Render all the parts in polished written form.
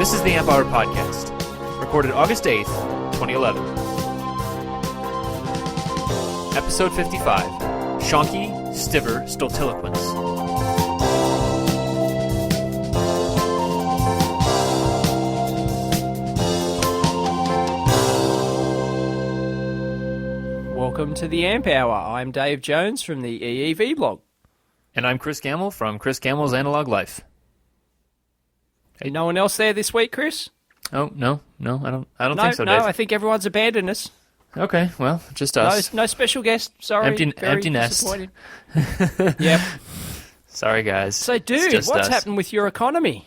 This is the Amp Hour Podcast, recorded August 8th, 2011. Episode 55, Shonky, Stiver, Stultiloquence. Welcome to the Amp Hour. I'm Dave Jones from the EEV blog. And I'm Chris Gamble from Chris Gamble's Analog Life. Hey, no one else there this week, Chris? Oh, no, I don't think so, Dave. No, I think everyone's abandoned us. Okay, well, just us. No special guest, sorry. Empty nest. Disappointed. Yep. Sorry, guys. So, dude, what's happened with your economy?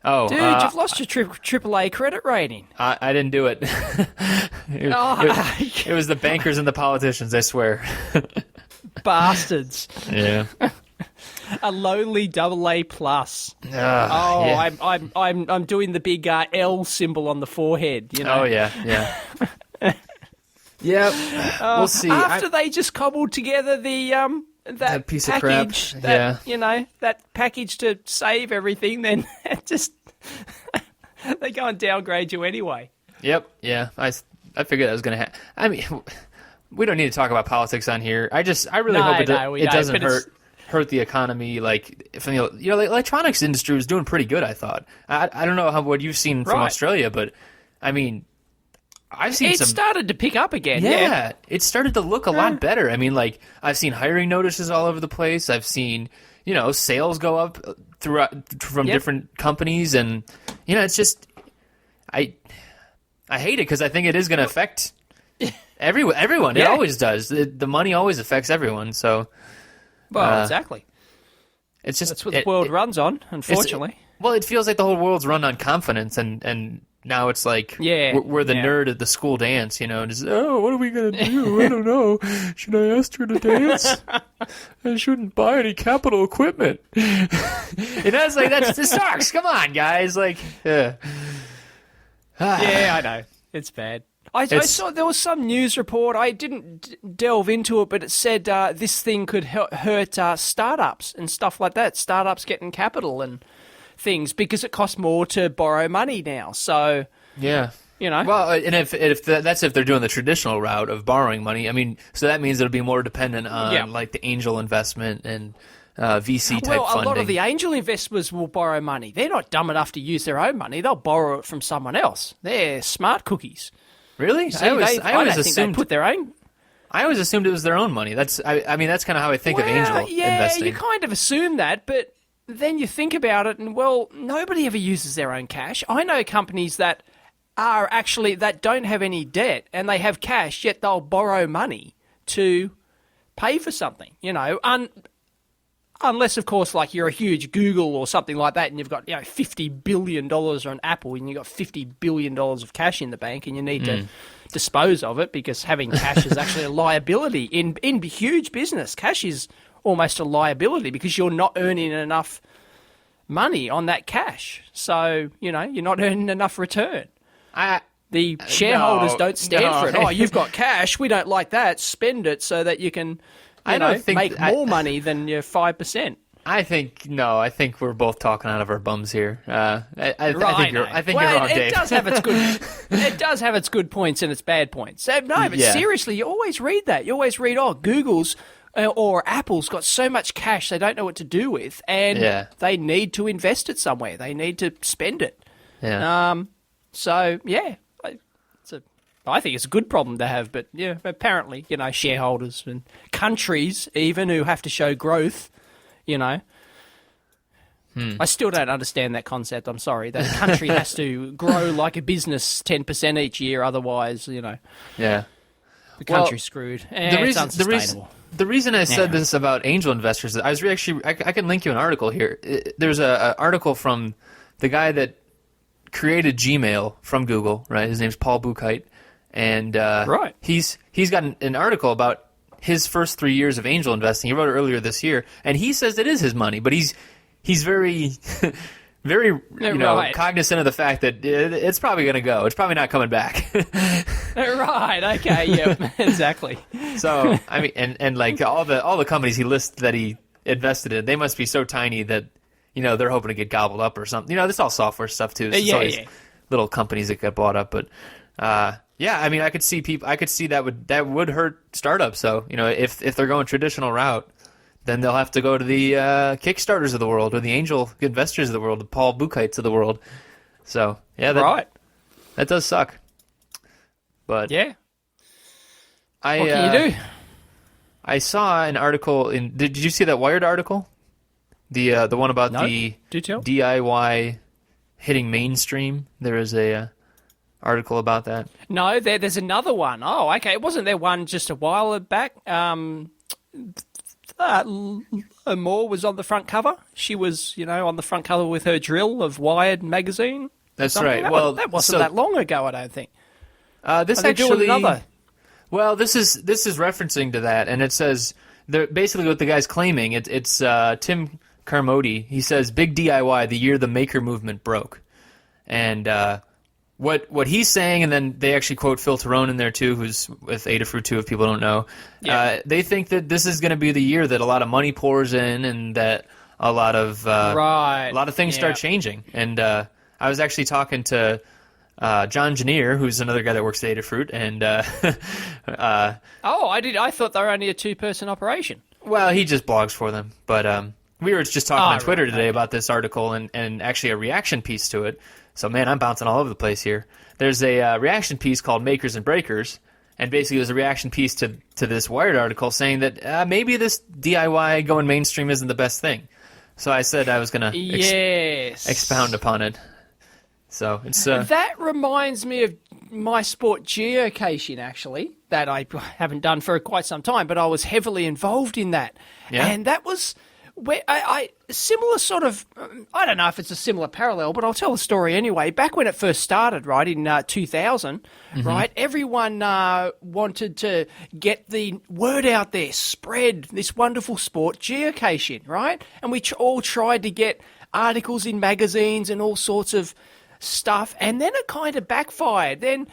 Oh, dude, you've lost your AAA credit rating. I didn't do it. It was the bankers and the politicians, I swear. Bastards. Yeah. A lowly AA plus. Yeah. I'm doing the big L symbol on the forehead. You know. Oh yeah. Yep. We'll see. After they just cobbled together the that piece package, of crap. that package to save everything, then just they go and downgrade you anyway. Yep. Yeah. I figured that was going to happen. I mean, we don't need to talk about politics on here. I really hope it doesn't hurt the economy. Like, the electronics industry was doing pretty good, I thought. I don't know what you've seen from Australia, but I mean, I've seen it started to pick up again. Yeah, it started to look a lot better. I mean, like, I've seen hiring notices all over the place. I've seen, sales go up from different companies, and it's just I hate it because I think it is going to affect everyone. Yeah. It always does. The money always affects everyone. So, well, exactly. It's just that's what the world runs on. Unfortunately, it feels like the whole world's run on confidence, and now it's like we're the nerd at the school dance. Just, what are we gonna do? I don't know. Should I ask her to dance? I shouldn't buy any capital equipment. It's like this sucks. Come on, guys. Like, yeah, I know it's bad. I saw there was some news report. I didn't delve into it, but it said this thing could hurt startups and stuff like that. Startups getting capital and things because it costs more to borrow money now. So yeah, Well, and if that's if they're doing the traditional route of borrowing money, I mean, so that means it'll be more dependent on like the angel investment and VC type funding. Well, a lot of the angel investors will borrow money. They're not dumb enough to use their own money. They'll borrow it from someone else. They're smart cookies. Really? See, I always assumed they put their own. I always assumed it was their own money. That's kind of how I think of angel investing. You kind of assume that, but then you think about it, and nobody ever uses their own cash. I know companies that are actually that don't have any debt and they have cash, yet they'll borrow money to pay for something. Unless, of course, like you're a huge Google or something like that, and you've got $50 billion, or an Apple, and you've got $50 billion of cash in the bank, and you need to dispose of it because having cash is actually a liability in huge business. Cash is almost a liability because you're not earning enough money on that cash, so you're not earning enough return. The shareholders don't stand for it. Oh, you've got cash, we don't like that. Spend it so that you can. Make more money than your 5%. I think we're both talking out of our bums here. I think you're wrong, Dave. It does have its good. It does have its good points and its bad points. Seriously, you always read that. You always read, Google's or Apple's got so much cash they don't know what to do with, and they need to invest it somewhere. They need to spend it. Yeah. I think it's a good problem to have, but apparently, shareholders and countries even who have to show growth, I still don't understand that concept. I'm sorry. That a country has to grow like a business 10% each year, otherwise, the country's screwed. It's unsustainable. The reason I said this about angel investors, I can link you an article here. There's an article from the guy that created Gmail from Google, right? His name's Paul Buchheit. And he's got an article about his first 3 years of angel investing. He wrote it earlier this year, and he says it is his money, but he's very, very cognizant of the fact that it's probably going to go. It's probably not coming back. Right. Okay. Yep. Exactly. So and like all the companies he lists that he invested in, they must be so tiny that they're hoping to get gobbled up or something. This is all software stuff too. So it's Yeah, always yeah. little companies that get bought up. But yeah, I mean, I could see that would hurt startups. So if they're going traditional route, then they'll have to go to the Kickstarters of the world or the angel investors of the world, the Paul Buchheits of the world. So yeah, that does suck. But Yeah. What can you do? I saw an article in. Did you see that Wired article? The one about the Do tell. DIY hitting mainstream. There is a article about that. No, there's another one. Oh, okay. Wasn't there one just a while back? Moore was on the front cover. She was, on the front cover with her drill of Wired magazine. That's Something. right. Well, that wasn't that long ago, I don't think. This Are they doing actually. another? Well, this is referencing to that, and it says basically what the guy's claiming. It's Tim Carmody. He says, "Big DIY, the year the maker movement broke," and what he's saying, and then they actually quote Phil Terone in there too, who's with Adafruit 2, if people don't know. Yeah. They think that this is going to be the year that a lot of money pours in, and that a lot of things start changing. And I was actually talking to John Janier, who's another guy that works at Adafruit, and I thought they were only a 2-person operation. well, he just blogs for them. But we were just talking on Twitter today okay. about this article and actually a reaction piece to it. So, man, I'm bouncing all over the place here. There's a reaction piece called Makers and Breakers, and basically there's a reaction piece to this Wired article saying that maybe this DIY going mainstream isn't the best thing. So I said I was going to expound upon it. So it's that reminds me of my sport geocaching, actually, that I haven't done for quite some time, but I was heavily involved in that. Yeah. And that was where I similar sort of, I don't know if it's a similar parallel, but I'll tell the story anyway. Back when it first started, right, in 2000, right, everyone wanted to get the word out there, spread this wonderful sport, geocaching, right? And we all tried to get articles in magazines and all sorts of stuff, and then it kind of backfired. Then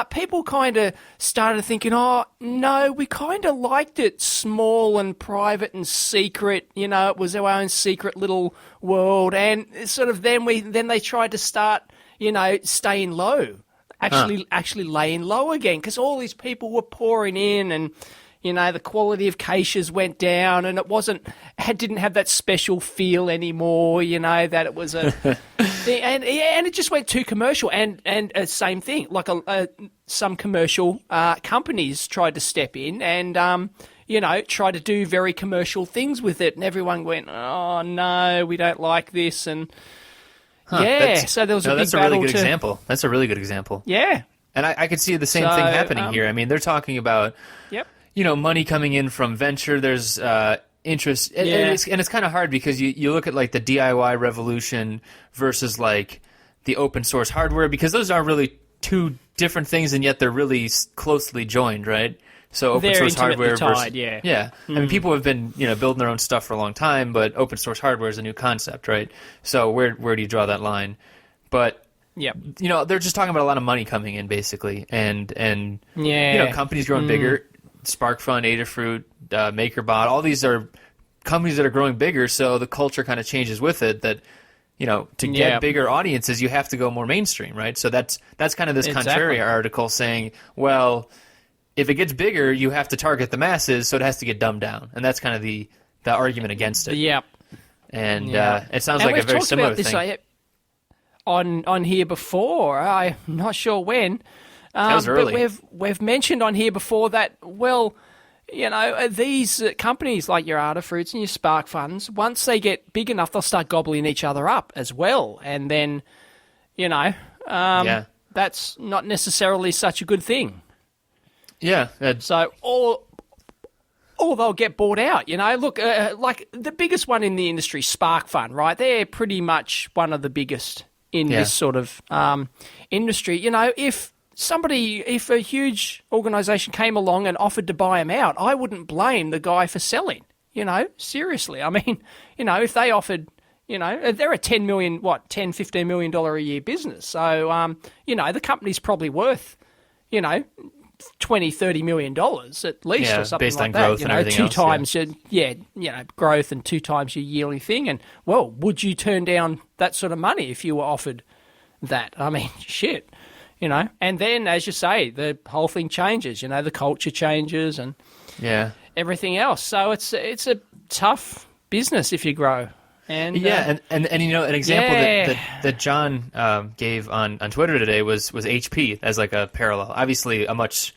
people kind of started thinking, oh, no, we kind of liked it small and private and secret, it was our own secret little world, and sort of then they tried to start, staying low, actually laying low again, because all these people were pouring in, and the quality of caches went down, and it didn't have that special feel anymore, that it was a and it just went too commercial, and same thing, like some commercial companies tried to step in and try to do very commercial things with it, and everyone went, oh no, we don't like this, and so there was a big battle. Really good example. That's a really good example. Yeah, and I could see the same thing happening here. I mean, they're talking about money coming in from venture. There's interest, and it's kind of hard because you look at like the DIY revolution versus like the open source hardware, because those are really two different things, and yet they're really closely joined, right? So open source hardware tied, versus I mean, people have been building their own stuff for a long time, but open source hardware is a new concept, right? So where do you draw that line? But they're just talking about a lot of money coming in basically, and companies growing bigger. SparkFun, Adafruit, MakerBot, all these are companies that are growing bigger, so the culture kind of changes with it, that to get bigger audiences you have to go more mainstream, right? So that's kind of this Contraria article saying, well, if it gets bigger you have to target the masses, so it has to get dumbed down, and that's kind of the argument against it. And it sounds like a very similar thing. On here before, I'm not sure when. That was early. But we've mentioned on here before that, well, these companies like your Adafruits and your SparkFuns, once they get big enough, they'll start gobbling each other up as well. And then, that's not necessarily such a good thing. Yeah. So, or they'll get bought out, Look, like the biggest one in the industry, SparkFun, right? They're pretty much one of the biggest in this sort of industry. If a huge organisation came along and offered to buy them out, I wouldn't blame the guy for selling, seriously. I mean, if they offered, they're a $10 million, $15 million a year business. So, the company's probably worth, $30 $20-30 million at least, Yeah, or something based like on that. growth and everything two else, times growth and 2 times your yearly thing. And well, would you turn down that sort of money if you were offered that? I mean, shit, And then, as you say, the whole thing changes. The culture changes and everything else. So it's a tough business if you grow. And and an example that John gave on Twitter today was HP as like a parallel. Obviously, a much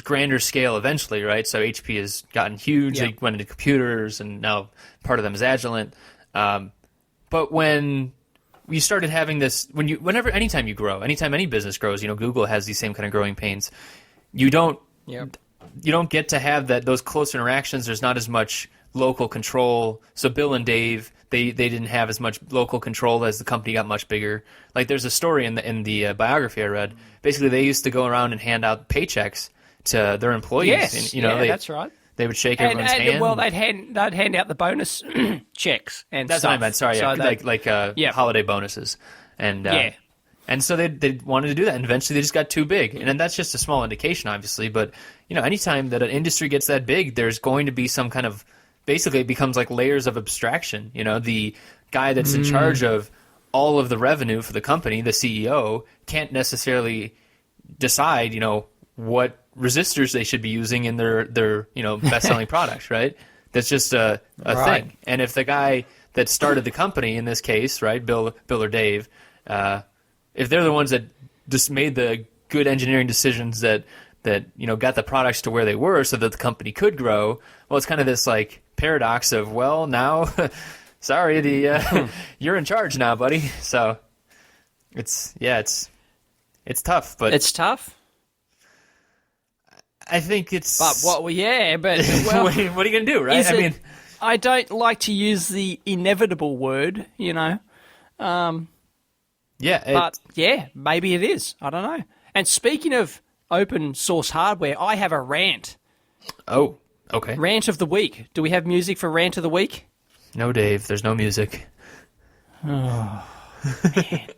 grander scale eventually, right? So HP has gotten huge. They went into computers, and now part of them is Agilent. But when you started having this, anytime you grow, anytime any business grows, Google has these same kind of growing pains. You don't get to have those close interactions. There's not as much local control. So Bill and Dave, they didn't have as much local control as the company got much bigger. Like there's a story in the biography I read. Basically, they used to go around and hand out paychecks to their employees. Yes, and, that's right. They would shake everyone's hand. Well, they'd hand out the bonus checks and that's stuff. what I meant. Sorry, so holiday bonuses, and so they wanted to do that, and eventually they just got too big. And then that's just a small indication, obviously. But anytime that an industry gets that big, there's going to be some kind of basically it becomes like layers of abstraction. The guy that's in charge of all of the revenue for the company, the CEO, can't necessarily decide, what resistors they should be using in their best-selling products, right? That's just a thing. And if the guy that started the company, in this case, right, Bill or Dave, if they're the ones that just made the good engineering decisions that got the products to where they were so that the company could grow, well, it's kind of this like paradox of, well, now, sorry, you're in charge now, buddy. So it's tough, but it's tough. I think it's. But well, what are you gonna do, right? I don't like to use the inevitable word, but maybe it is. I don't know. And speaking of open source hardware, I have a rant. Oh, okay. Rant of the week. Do we have music for rant of the week? No, Dave. There's no music. Oh, man.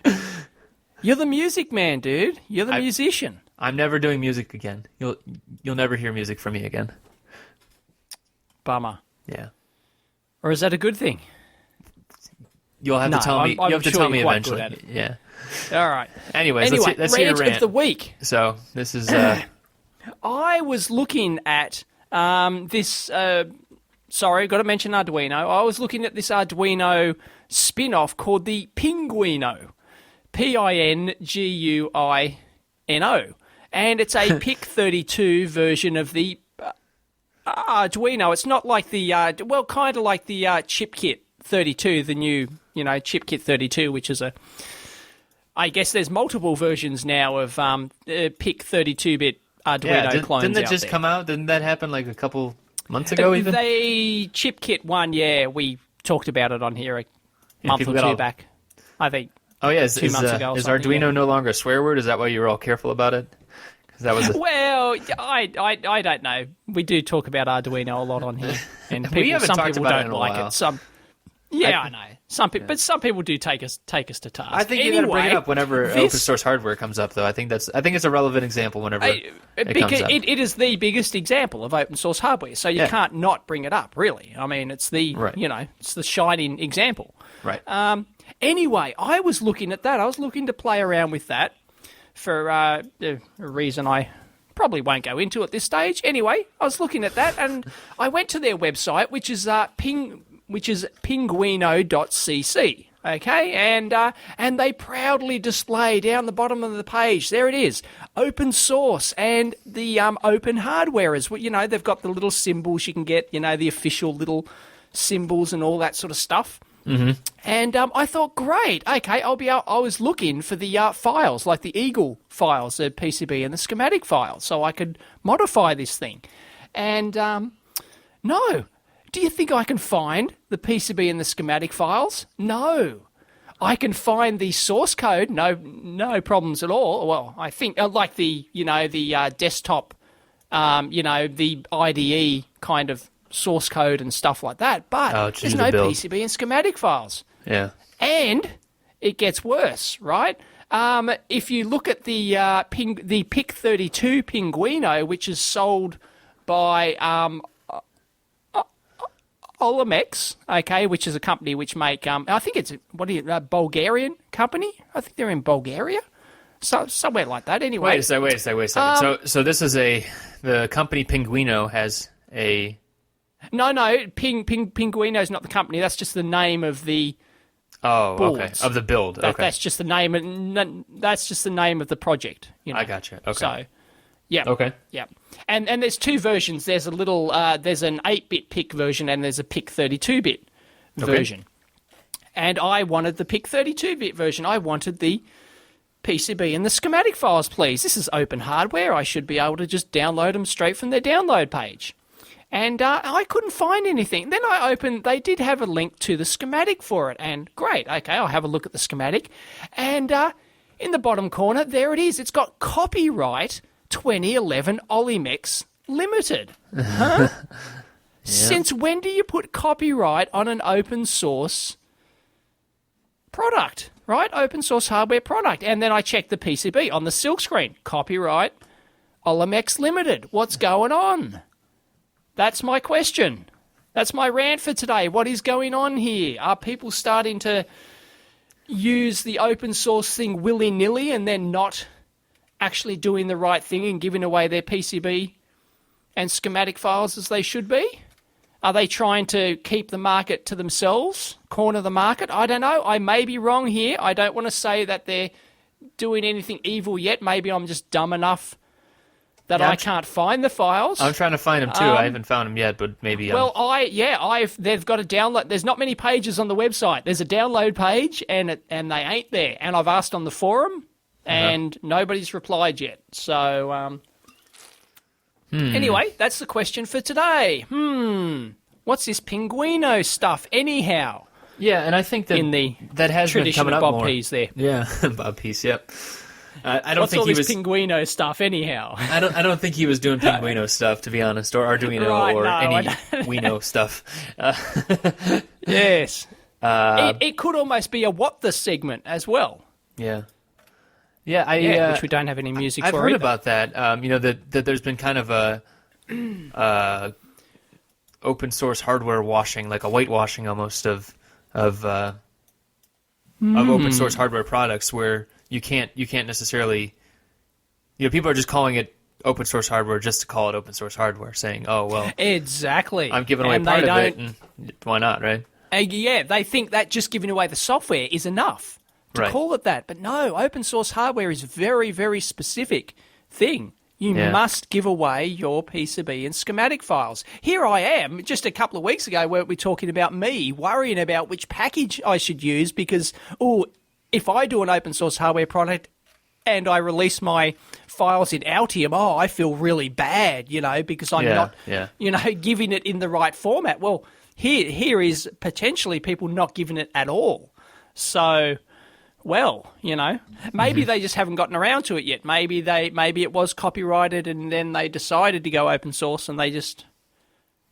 You're the music man, dude. You're the musician. I'm never doing music again. You'll never hear music from me again. Bummer. Yeah. Or is that a good thing? You'll have to tell me. You have to tell me eventually. Yeah. All right. Anyways, let's hear your rant of the week. So this is. I was looking at this. Sorry, got to mention Arduino. I was looking at this Arduino spin-off called the Pinguino, Pinguino, and it's a PIC32 version of the Arduino. It's not like the kind of like the ChipKit 32, the new ChipKit 32, which is I guess there's multiple versions now of PIC 32-bit Arduino clones. Didn't that just come out? Didn't that happen like a couple months ago? Even the ChipKit one, we talked about it on here a month or two back. I think. Oh yeah, 2 months ago. Is Arduino no longer a swear word? Is that why you were all careful about it? Well, I don't know. We do talk about Arduino a lot on here, and some people don't like it. I know. But some people do take us to task. I think you got to bring it up whenever open source hardware comes up, though. I think it's a relevant example whenever it comes up. It is the biggest example of open source hardware, so you can't not bring it up. Really, I mean, it's the it's the shining example. Right. Anyway, I was looking at that. I was looking to play around with that for a reason I probably won't go into at this stage. Anyway, I was looking at that, and I went to their website, which is pinguino.cc. Okay, and they proudly display down the bottom of the page. There it is, open source and the open hardware is. They've got the little symbols you can get. The official little symbols and all that sort of stuff. Mm-hmm. And I thought, great, okay, I was looking for the files, like the Eagle files, the PCB and the schematic files, so I could modify this thing. And no. Do you think I can find the PCB and the schematic files? No. I can find the source code, no problems at all. Well, I think, like the desktop, the IDE kind of source code and stuff like that, but there's no PCB and schematic files. Yeah. And it gets worse, right? If you look at the PIC 32 Pinguino, which is sold by Olimex, okay, which is a company which make I think it's a Bulgarian company. I think they're in Bulgaria, so somewhere like that. Anyway, Wait a second. So this is the company Pinguino has a. No, Pinguino is not the company. That's just the name of the. Oh, boards. Okay. Of the build. Okay. That's just the name. That's just the name of the project. You know? I gotcha. Okay. So, yeah. Okay. Yeah. And there's two versions. There's an 8-bit PIC version and there's a PIC 32-bit version. And I wanted the PIC 32-bit version. I wanted the PCB and the schematic files, please. This is open hardware. I should be able to just download them straight from their download page. And I couldn't find anything. Then I opened, they did have a link to the schematic for it. And great, okay, I'll have a look at the schematic. And in the bottom corner, there it is. It's got copyright 2011 Olimex Limited. Huh? Yeah. Since when do you put copyright on an open source product, right? Open source hardware product. And then I checked the PCB on the silk screen. Copyright Olimex Limited. What's going on? That's my question. That's my rant for today. What is going on here? Are people starting to use the open source thing willy-nilly and then not actually doing the right thing and giving away their PCB and schematic files as they should be? Are they trying to keep the market to themselves, corner the market? I don't know. I may be wrong here. I don't want to say that they're doing anything evil yet. Maybe I'm just dumb enough that I can't find the files. I'm trying to find them too. I haven't found them yet, but maybe. Well, they've got a download. There's not many pages on the website. There's a download page, and they ain't there. And I've asked on the forum, and nobody's replied yet. So, anyway, that's the question for today. What's this Pinguino stuff, anyhow? Yeah, and I think that in the that has been coming up Bob more. Pease there. Yeah, Bob Pease. Yep. I don't What's think all he this was Pinguino stuff, anyhow? I don't think he was doing Pinguino stuff, to be honest, or Arduino any Weino stuff. Yes. It could almost be a What The segment as well. Yeah. Yeah, which we don't have any music I've for. I've heard either. about that. That there's been kind of a open source hardware washing, like a whitewashing almost of open source hardware products, where you can't necessarily, people are just calling it open source hardware just to call it open source hardware, saying, oh, well, exactly, I'm giving away part of it, and why not, right? They think that just giving away the software is enough to call it that. But no, open source hardware is a very, very specific thing. You must give away your PCB and schematic files. Here I am, just a couple of weeks ago, where we're talking about me worrying about which package I should use because, if I do an open source hardware product and I release my files in Altium, I feel really bad, because I'm not, giving it in the right format. Well, here is potentially people not giving it at all. So, maybe they just haven't gotten around to it yet. Maybe it was copyrighted and then they decided to go open source and they just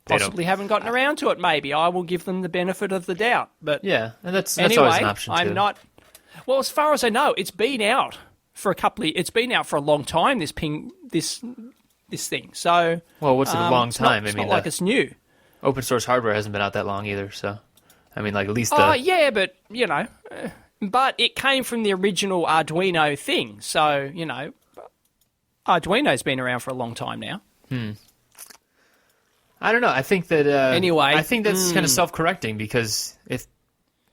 possibly haven't gotten around to it. Maybe I will give them the benefit of the doubt. But and that's anyway, always an option too. I'm not. Well, as far as I know, it's been out for a long time. This thing. So, well, what's a long time? It's not like it's new. Open source hardware hasn't been out that long either. So, I mean, like at least. But but it came from the original Arduino thing. So Arduino's been around for a long time now. I don't know. I think that anyway, I think that's kind of self-correcting, because if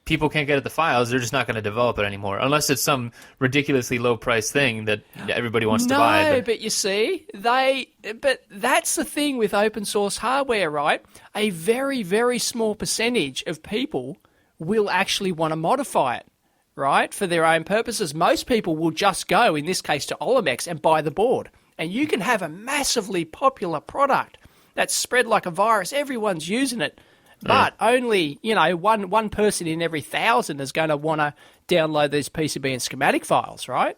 people can't get at the files, they're just not going to develop it anymore, unless it's some ridiculously low-priced thing that everybody wants to buy. No, but you see, but that's the thing with open source hardware, right? A very, very small percentage of people will actually want to modify it, right, for their own purposes. Most people will just go, in this case, to Olimex and buy the board. And you can have a massively popular product that's spread like a virus. Everyone's using it. But only, one person in every 1,000 is going to want to download these PCB and schematic files, right?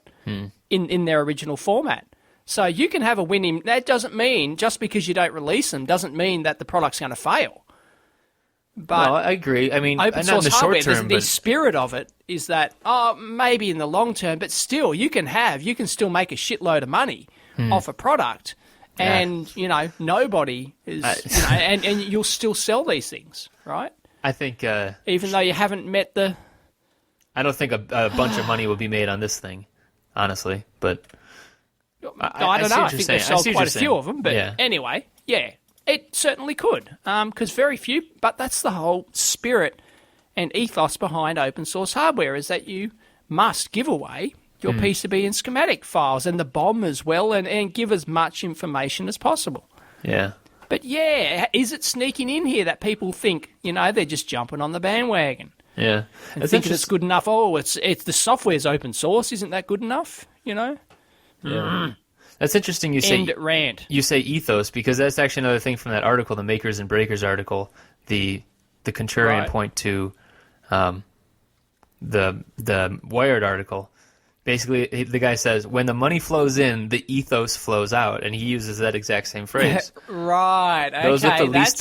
In their original format. So you can have a winning. That doesn't mean, just because you don't release them, doesn't mean that the product's going to fail. But No, I agree. I mean, open not in source the short hardware, term, the but spirit of it is that, maybe in the long term, but still, you can still make a shitload of money off a product, and, nobody is, and you'll still sell these things, right? I think... Even though you haven't met the... I don't think a bunch of money will be made on this thing, honestly, but... I don't know. I think they've sold quite a few of them, but yeah. anyway, yeah, it certainly could, because very few. But that's the whole spirit and ethos behind open source hardware, is that you must give away your PCB and schematic files and the BOM as well, and give as much information as possible. Yeah. But yeah, is it sneaking in here that people think they're just jumping on the bandwagon? Yeah, And thinking it's good enough. Oh, it's the software's open source. Isn't that good enough? Yeah. That's interesting. You say End rant. You say ethos, because that's actually another thing from that article, the Makers and Breakers article. The contrarian point to the Wired article. Basically, the guy says when the money flows in, the ethos flows out, and he uses that exact same phrase. Right. Okay. Those with the least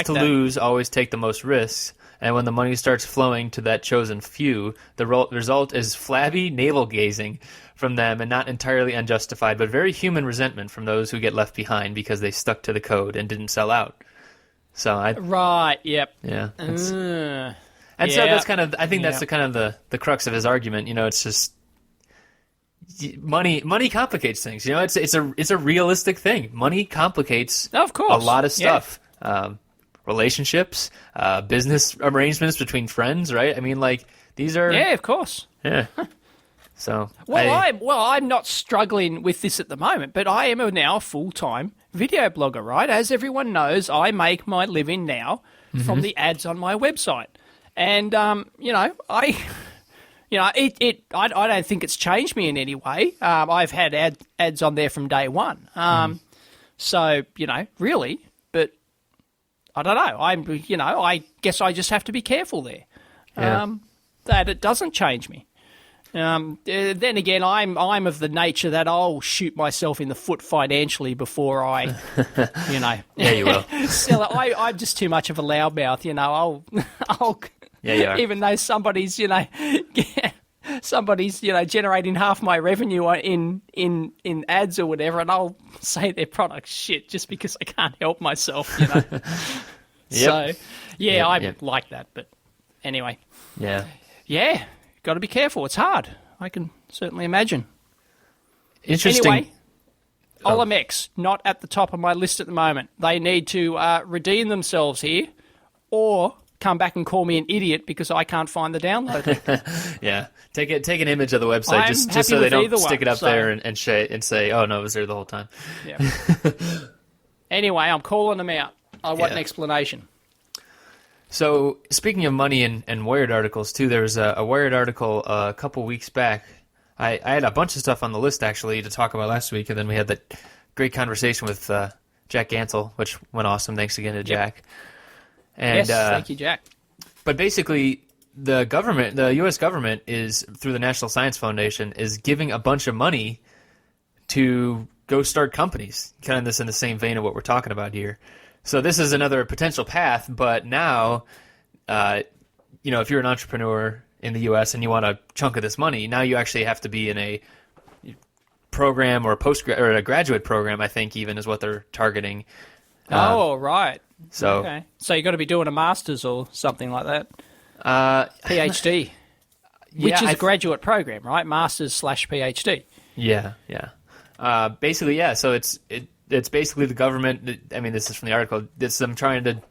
to that. lose always take the most risks. And when the money starts flowing to that chosen few, the result is flabby navel-gazing from them, and not entirely unjustified, but very human resentment from those who get left behind because they stuck to the code and didn't sell out. So Right. Yep. Yeah. So Yeah. that's kind of, I think that's the kind of the crux of his argument. It's just money complicates things. It's a realistic thing. Money complicates Of course. a lot of stuff. Relationships, business arrangements between friends, right? I mean, these are... Yeah, of course. Yeah. So... I'm not struggling with this at the moment, but I am now a full-time video blogger, right? As everyone knows, I make my living now from the ads on my website. And, I don't think it's changed me in any way. I've had ads on there from day one. So, really, but I don't know. I guess I just have to be careful there. That it doesn't change me. Then again, I'm of the nature that I'll shoot myself in the foot financially before I, Yeah, you will. sell it. I'm just too much of a loudmouth, I'll Yeah, you are. even though somebody's generating half my revenue in ads or whatever, and I'll say their product's shit just because I can't help myself, So, yeah, I'm like that, but anyway. Yeah, got to be careful. It's hard. I can certainly imagine. Interesting. Anyway, Olamex, not at the top of my list at the moment. They need to redeem themselves here, or come back and call me an idiot because I can't find the download link. Yeah, take an image of the website I'm just happy so they with don't either stick it one, up there and say, oh no, it was there the whole time. Yeah. Anyway, I'm calling them out. I want an explanation. So, speaking of money and Wired articles, too, there was a Wired article a couple weeks back. I had a bunch of stuff on the list, actually, to talk about last week, and then we had that great conversation with Jack Gansel, which went awesome. Thanks again to Jack. And, yes, thank you, Jack. But basically, the U.S. government is, through the National Science Foundation, is giving a bunch of money to go start companies, kind of this in the same vein of what we're talking about here. So this is another potential path, but now, if you're an entrepreneur in the U.S. and you want a chunk of this money, now you actually have to be in a program or a graduate program, I think even is what they're targeting. Right. So you got to be doing a master's or something like that. PhD, which is a graduate program, right? Masters/PhD. Yeah. Basically, yeah. So it's basically the government. I mean, this is from the article. It's them trying to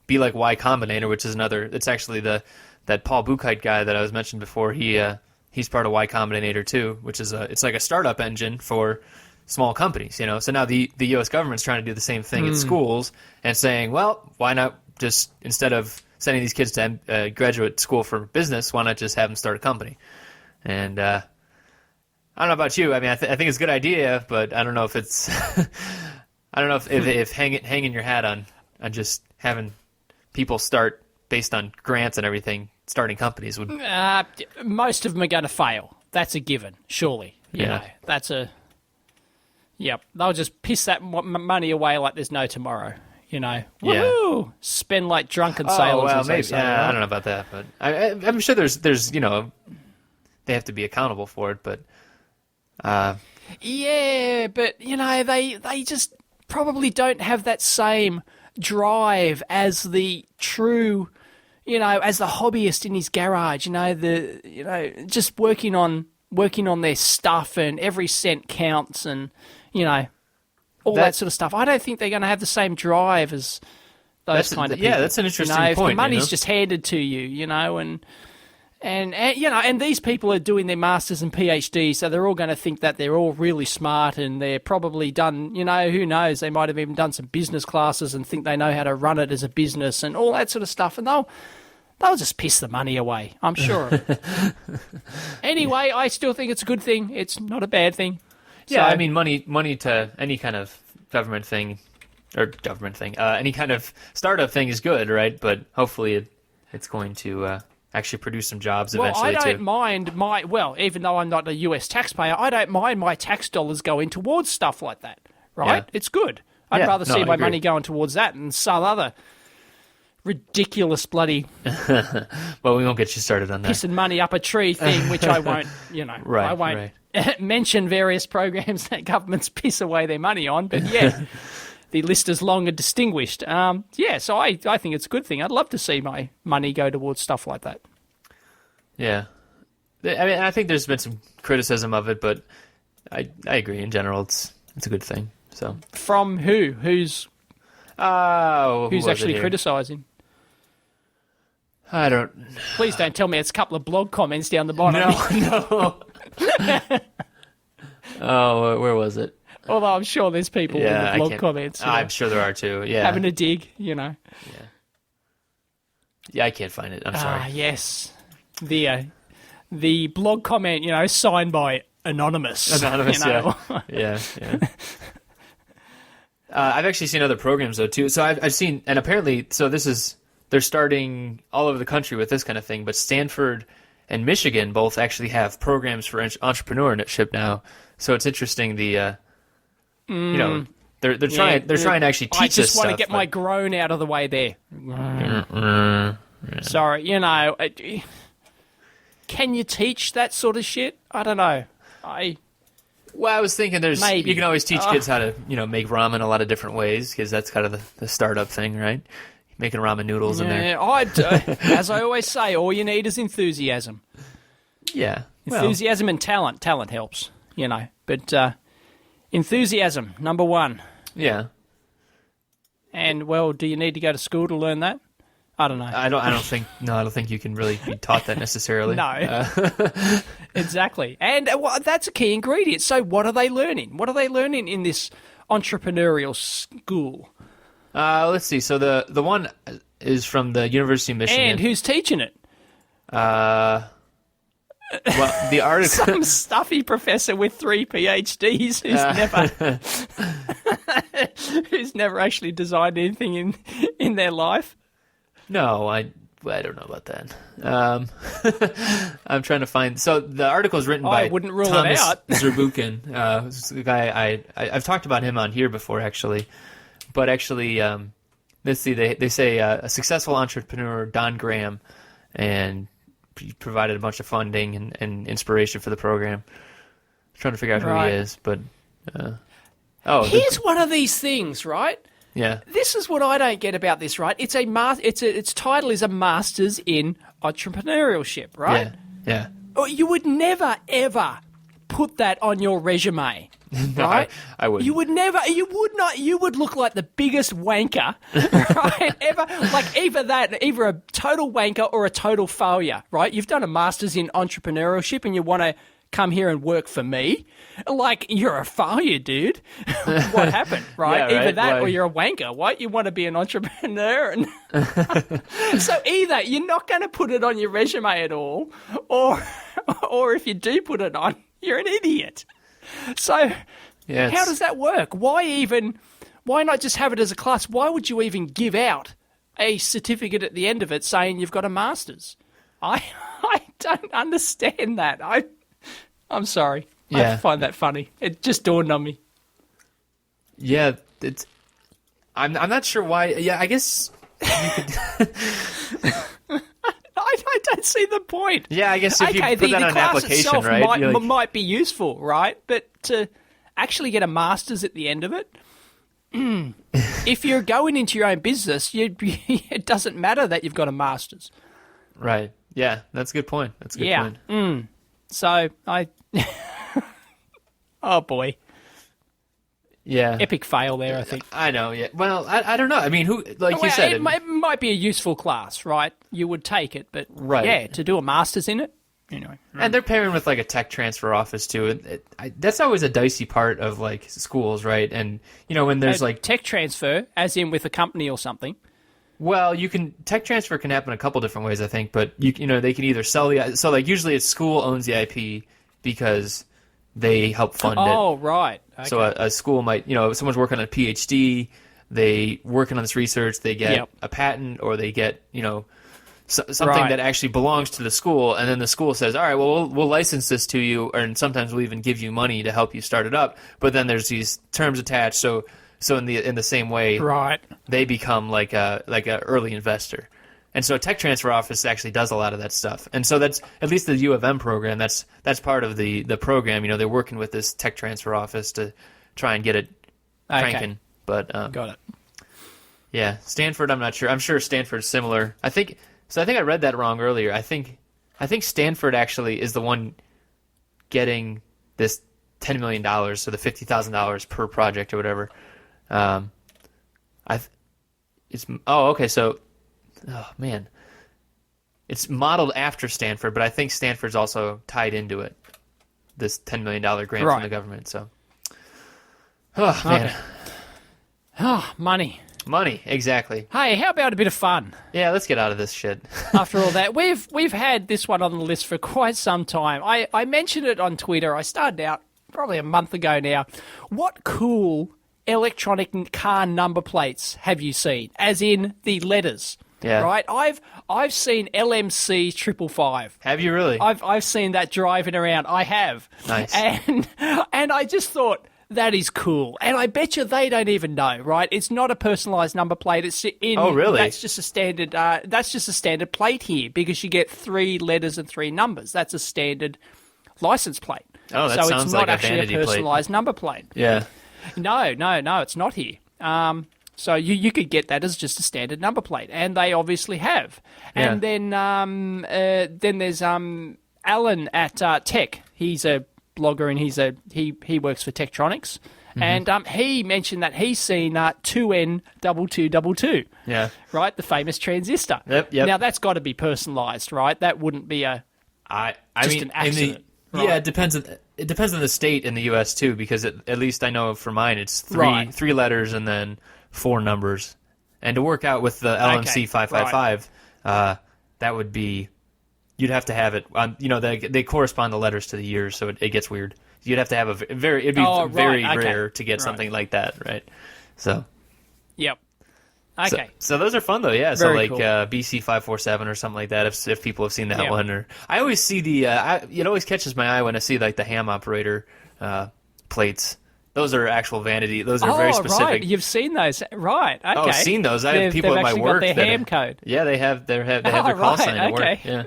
be like Y Combinator, which is another. It's actually that Paul Buchheit guy that I was mentioned before. He's part of Y Combinator too, which is it's like a startup engine for small companies. So now the U.S. government's trying to do the same thing at schools and saying, well, why not just instead of sending these kids to graduate school for business, why not just have them start a company? And I don't know about you. I mean, I think it's a good idea, but I don't know if it's. I don't know if hanging your hat on just having people start based on grants and everything, starting companies would. Most of them are going to fail. That's a given, surely. That's a. Yep, they'll just piss that money away like there's no tomorrow. woohoo, spend like drunken sailors. Well, as maybe. they say, right? I don't know about that, but I'm sure there's they have to be accountable for it, but Yeah, but they just probably don't have that same drive as the true, as the hobbyist in his garage. Just working on their stuff, and every cent counts, and all that sort of stuff. I don't think they're going to have the same drive as those kind of people. Yeah, that's an interesting If point. the money's just handed to you, and these people are doing their masters and PhDs, so they're all going to think that they're all really smart, and they're probably done. Who knows? They might have even done some business classes and think they know how to run it as a business and all that sort of stuff, and they'll just piss the money away. I'm sure of it. Anyway, I still think it's a good thing. It's not a bad thing. Yeah, I mean, money to any kind of government thing, any kind of startup thing is good, right? But hopefully it's going to actually produce some jobs eventually, too. I don't mind even though I'm not a US taxpayer, I don't mind my tax dollars going towards stuff like that, right? Yeah. It's good. I'd rather see my money going towards that than some other ridiculous bloody Well, we won't get you started on that. pissing money up a tree thing, which I won't, Right, I won't mention various programs that governments piss away their money on, but yeah, the list is long and distinguished. So I think it's a good thing. I'd love to see my money go towards stuff like that. Yeah. I mean, I think there's been some criticism of it, but I agree in general. It's a good thing. So from who? Who's actually criticising? I don't. Please don't tell me it's a couple of blog comments down the bottom. No. Oh, where was it? Although I'm sure there's people in the blog comments. I'm sure there are too. Yeah, having a dig. Yeah, I can't find it. I'm sorry. Ah, yes, the blog comment. Signed by Anonymous. Yeah. I've actually seen other programs though too. So I've seen, and apparently, they're starting all over the country with this kind of thing. But Stanford and Michigan both actually have programs for entrepreneurship now. So it's interesting. They're trying to actually teach us stuff. I just want to get my groan out of the way there. Sorry, can you teach that sort of shit? I don't know. I was thinking you can always teach kids how to make ramen a lot of different ways, because that's kind of the startup thing, right? Making ramen noodles in there. As I always say, all you need is enthusiasm. Yeah. Enthusiasm and talent. Talent helps, but enthusiasm, number one. Yeah. And do you need to go to school to learn that? I don't know. I don't think you can really be taught that necessarily. No. Exactly. And that's a key ingredient. So what are they learning? What are they learning in this entrepreneurial school? Let's see. So the one is from the University of Michigan. And who's teaching it? The article. Some stuffy professor with 3 PhDs who's never actually designed anything in their life. No, I don't know about that. I'm trying to find. So the article is written by I wouldn't rule Thomas it out. Zurbuchen. The guy I've talked about him on here before, actually. But actually, let's see. They say a successful entrepreneur, Don Graham, and he provided a bunch of funding and inspiration for the program. I'm trying to figure out who he is, but here's one of these things, right? Yeah. This is what I don't get about this, right? Its title is a Masters in Entrepreneurship, right? Yeah. You would never ever put that on your resume. Right? I wouldn't. You would never. You would not. You would look like the biggest wanker, right? Ever. Like either a total wanker or a total failure, right? You've done a master's in entrepreneurship and you want to come here and work for me. Like, you're a failure, dude. What happened, right? Yeah, either that like... or you're a wanker. What? You want to be an entrepreneur? And so either you're not going to put it on your resume at all, or if you do put it on, you're an idiot. So how does that work? Why not just have it as a class? Why would you even give out a certificate at the end of it saying you've got a master's? I don't understand that. I'm sorry. I find that funny. It just dawned on me. Yeah, I'm not sure why. Yeah, I guess you could. I don't see the point. Yeah, I guess if you put that on an application, itself right? Might be useful, right? But to actually get a master's at the end of it, if you're going into your own business, it doesn't matter that you've got a master's. Right. Yeah, that's a good point. That's a good point. So I... oh, boy. Yeah. Epic fail there, I think. I know, yeah. Well, I don't know. I mean, you said... It might be a useful class, right? You would take it, but right. Yeah, to do a master's in it, anyway. And they're pairing with, like, a tech transfer office, too. That's always a dicey part of, like, schools, right? And, when there's, like... Tech transfer, as in with a company or something. Well, tech transfer can happen a couple different ways, I think, but, they can either sell so, like, usually a school owns the IP because they help fund it. Oh, right. Okay. So a school might, if someone's working on a PhD, they working on this research, they get a patent or they get, something that actually belongs to the school, and then the school says, all right, well, we'll license this to you, and sometimes we'll even give you money to help you start it up. But then there's these terms attached, so in the same way, right, they become like a early investor. And so Tech Transfer Office actually does a lot of that stuff. And so that's, at least the U of M program, that's part of the program. They're working with this Tech Transfer Office to try and get it cranking. But got it. Yeah, Stanford, I'm not sure. I'm sure Stanford's similar. I think I read that wrong earlier. I think Stanford actually is the one getting this $10 million, so the $50,000 per project or whatever. Oh, man. It's modeled after Stanford, but I think Stanford's also tied into it. This $10 million grant from the government. So, oh, man. Okay. Oh, money. Money, exactly. Hey, how about a bit of fun? Yeah, let's get out of this shit. After all that, we've had this one on the list for quite some time. I mentioned it on Twitter. I started out probably a month ago now. What cool electronic car number plates have you seen? As in the letters. Yeah. Right? I've seen LMC 555. Have you really? I've seen that driving around. I have. Nice. And I just thought, that is cool. And I bet you they don't even know, right? It's not a personalised number plate. It's in. Oh, really? That's just a standard. That's just a standard plate here because you get 3 letters and 3 numbers. That's a standard license plate. Oh, that so sounds it's like not a actually vanity a personalised number plate. Yeah. No, it's not here. So you could get that as just a standard number plate, and they obviously have. Yeah. And then there's Alan at Tech. He's a blogger and he works for Tektronix, and he mentioned that he's seen 2N2222. Yeah. Right, the famous transistor. Yep. Now that's got to be personalised, right? That wouldn't be an accident. Right? Yeah, it depends on the state in the U.S. too, because at least I know for mine it's three letters and then 4 numbers, and to work out with the LMC 555, that would be. You'd have to have it on, they correspond the letters to the years, so it gets weird. You'd have to have it'd be very rare to get something like that, right? So. Yep. Okay. So those are fun though, yeah. Very so like cool. BC 547 or something like that. If people have seen that one, or I always see it always catches my eye when I see like the ham operator plates. Those are actual vanity. Those are very specific. Right. You've seen those, right? Okay. Oh, I've seen those. I have people at my work got their ham code. Yeah, they have their call sign at work. Yeah.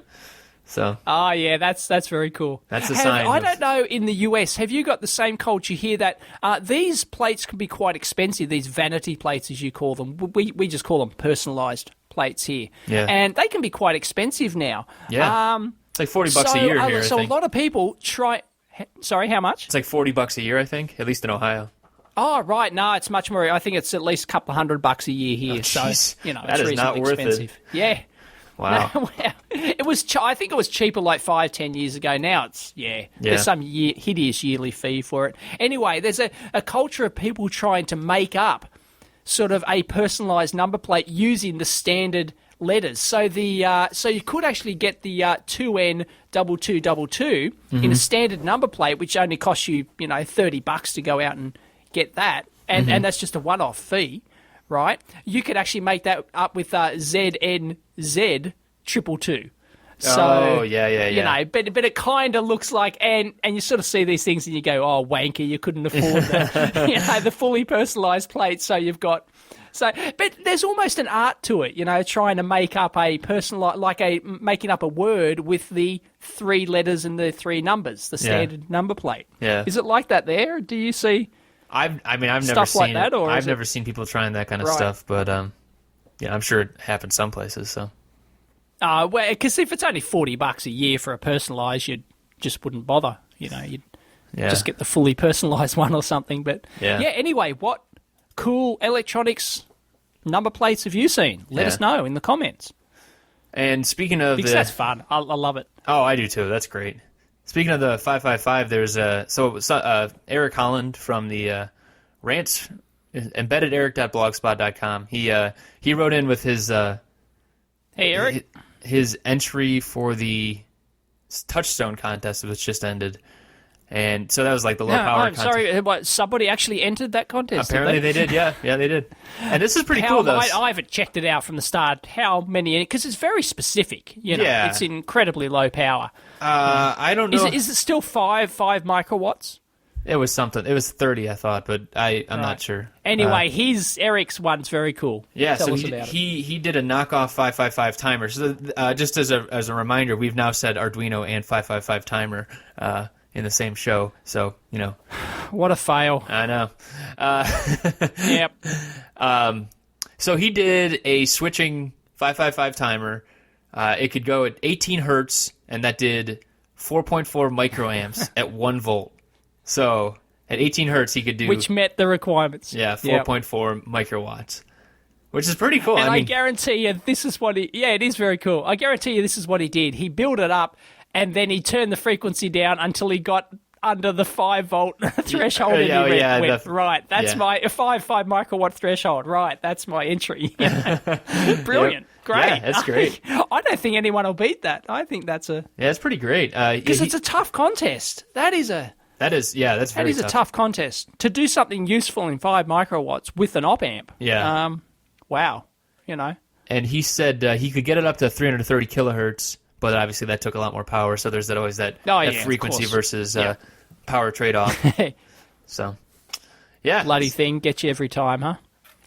So. Oh yeah, that's very cool. That's a sign. I don't know in the US. Have you got the same culture here that these plates can be quite expensive? These vanity plates, as you call them. We just call them personalised plates here. Yeah. And they can be quite expensive now. Yeah. It's like $40 a year here. So I think. A lot of people try. Sorry, how much? It's like $40 a year, I think, at least in Ohio. Oh, right. No, it's much more. I think it's at least a couple $100 a year here. Oh, so, that it's is not worth expensive. Yeah. Wow. No, it was. I think it was cheaper like 5-10 years ago. Now it's there's some hideous yearly fee for it. Anyway, there's a culture of people trying to make up sort of a personalised number plate using the standard letters. So you could actually get the 2N2222 in a standard number plate, which only costs you $30 to go out and get that, and that's just a one-off fee. Right, you could actually make that up with ZNZ222. So, yeah. but it kind of looks like, and you sort of see these things and you go, oh, wanker, you couldn't afford the fully personalised plate, so you've got So, but there's almost an art to it, trying to make up a making up a word with the 3 letters and the 3 numbers, the standard number plate. Yeah. Is it like that there? Do you see? I've never stuff seen like that, it. or I've never seen people trying that kind of stuff, but I'm sure it happens some places. So. Well, because if it's only $40 a year for a personalised, you just wouldn't bother. You'd just get the fully personalised one or something. But anyway, what cool electronics number plates have you seen? Let us know in the comments. And speaking of because that's fun. I love it. Oh, I do too. That's great. Speaking of the 555, there's Eric Holland from the rants embeddederic.blogspot.com. He wrote in with his hey Eric, his entry for the Touchstone contest which just ended. And so that was like the low power contest. Sorry, what, somebody actually entered that contest? Apparently they did, yeah. Yeah, they did. And this is pretty cool, though. I haven't checked it out from the start. How many? Because it's very specific. Yeah. It's incredibly low power. I don't know. Is it still 5 microwatts? It was something. It was 30, I thought, but I'm not sure. Anyway, Eric's one's very cool. Yeah, Tell so us about it. he did a knockoff 555 timer. So just as a reminder, we've now said Arduino and 555 timer in the same show. So what a fail. I know. Yep. So he did a switching 555 timer. It could go at 18 hertz, and that did 4.4 microamps at 1 volt. So at 18 hertz, he could do... Which met the requirements. Yeah, 4.4 microwatts, which is pretty cool. And I guarantee you this is what he... Yeah, it is very cool. I guarantee you this is what he did. He built it up, and then he turned the frequency down until he got under the 5-volt threshold. And he went, right, that's my 5 microwatt threshold. Right, that's my entry. Brilliant. Yep. Great. Yeah, that's great. I don't think anyone will beat that. I think that's a... Yeah, it's pretty great. Because it's a tough contest. That's very tough contest. To do something useful in 5 microwatts with an op-amp. Yeah. Wow. And he said he could get it up to 330 kilohertz, but obviously that took a lot more power, so there's always that frequency versus power trade-off. So, yeah. Bloody thing, get you every time, huh?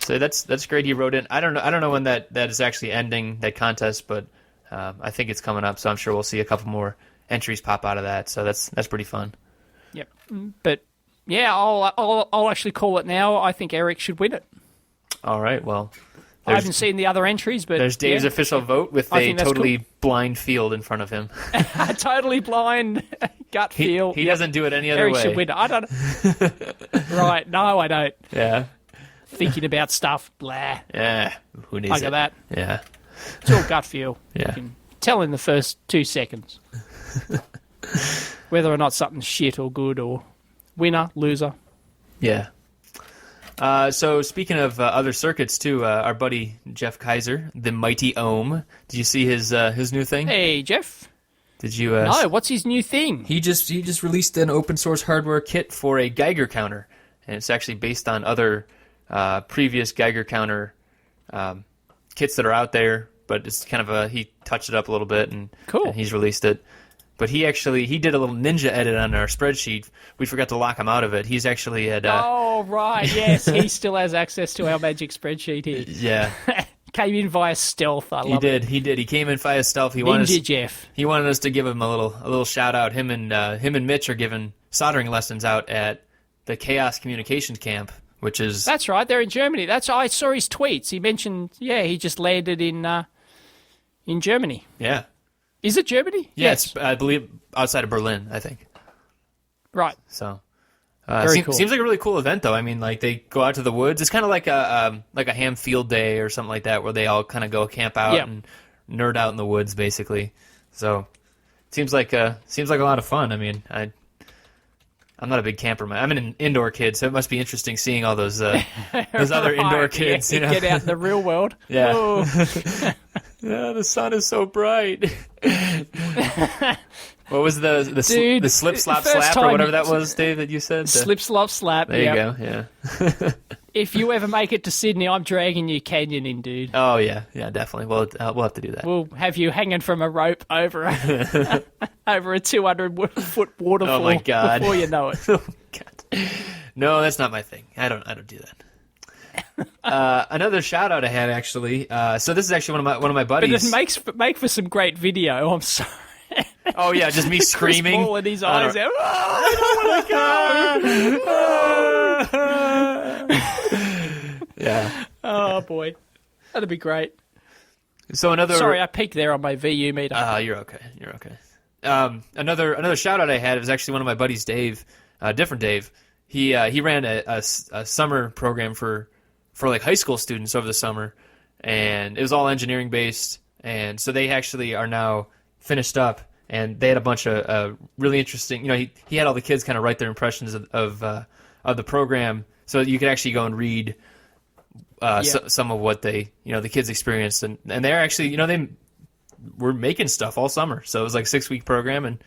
So that's great. He wrote in. I don't know when that is actually ending, that contest, but I think it's coming up, so I'm sure we'll see a couple more entries pop out of that. So that's pretty fun. Yep. But yeah, I'll actually call it now. I think Eric should win it. All right. Well, I haven't seen the other entries, but there's Dave's official vote with a totally blind field in front of him. A totally blind gut feel. He doesn't do it any other way. Eric should win it. I don't. Right? No, I don't. Yeah. Thinking about stuff. Blah. Yeah. Who needs Look at that. Yeah. It's all gut feel. Yeah. You can tell in the first 2 seconds whether or not something's shit or good or winner, loser. Yeah. So speaking of other circuits too, our buddy Jeff Kaiser, the mighty Ohm. Did you see his new thing? Hey, Jeff. Did you? No. What's his new thing? He just released an open source hardware kit for a Geiger counter, and it's actually based on other previous Geiger counter kits that are out there. But it's kind of he touched it up a little bit, and he's released it. But he did a little ninja edit on our spreadsheet. We forgot to lock him out of it. He's actually at... Oh, right, yes. He still has access to our magic spreadsheet here. Yeah. Came in via stealth. I love it. He did. He came in via stealth. Jeff. He wanted us to give him a little shout-out. Him and Mitch are giving soldering lessons out at the Chaos Communications Camp, which is... That's right. They're in Germany. I saw his tweets. He mentioned, he just landed in Germany. Yeah. Is it Germany? Yes, I believe outside of Berlin, I think. Right. So, cool. Seems like a really cool event, though. I mean, like they go out to the woods. It's kind of like a ham field day or something like that, where they all kind of go camp out and nerd out in the woods, basically. So, seems like a lot of fun. I mean, I'm not a big camper. I'm an indoor kid, so it must be interesting seeing all those other indoor kids. Yeah, get out in the real world. Yeah. Yeah, the sun is so bright. What was the slip, slop, slap, or whatever that was, Dave, that you said? Slip, slop, slap. There you go, yeah. If you ever make it to Sydney, I'm dragging you canyoning, dude. Oh, yeah, definitely. We'll have to do that. We'll have you hanging from a rope over a 200-foot waterfall. Oh, my God. Before you know it. Oh, God. No, that's not my thing. I don't do that. Another shout out I had actually. So this is actually one of my But buddies. it make for some great video. I'm sorry. Oh yeah, just me screaming. Chris Paul in his eyes out. Yeah. Oh boy, that'd be great. So another. Sorry, I peaked there on my VU meter. You're okay. You're okay. Another shout out I had was actually one of my buddies, Dave, different Dave. He ran a summer program for like high school students over the summer, and it was all engineering based. And so they actually are now finished up, and they had a bunch of really interesting. He had all the kids kind of write their impressions of the program, so that you could actually go and read some of what the kids experienced, and they're actually they were making stuff all summer, so it was like a 6-week program and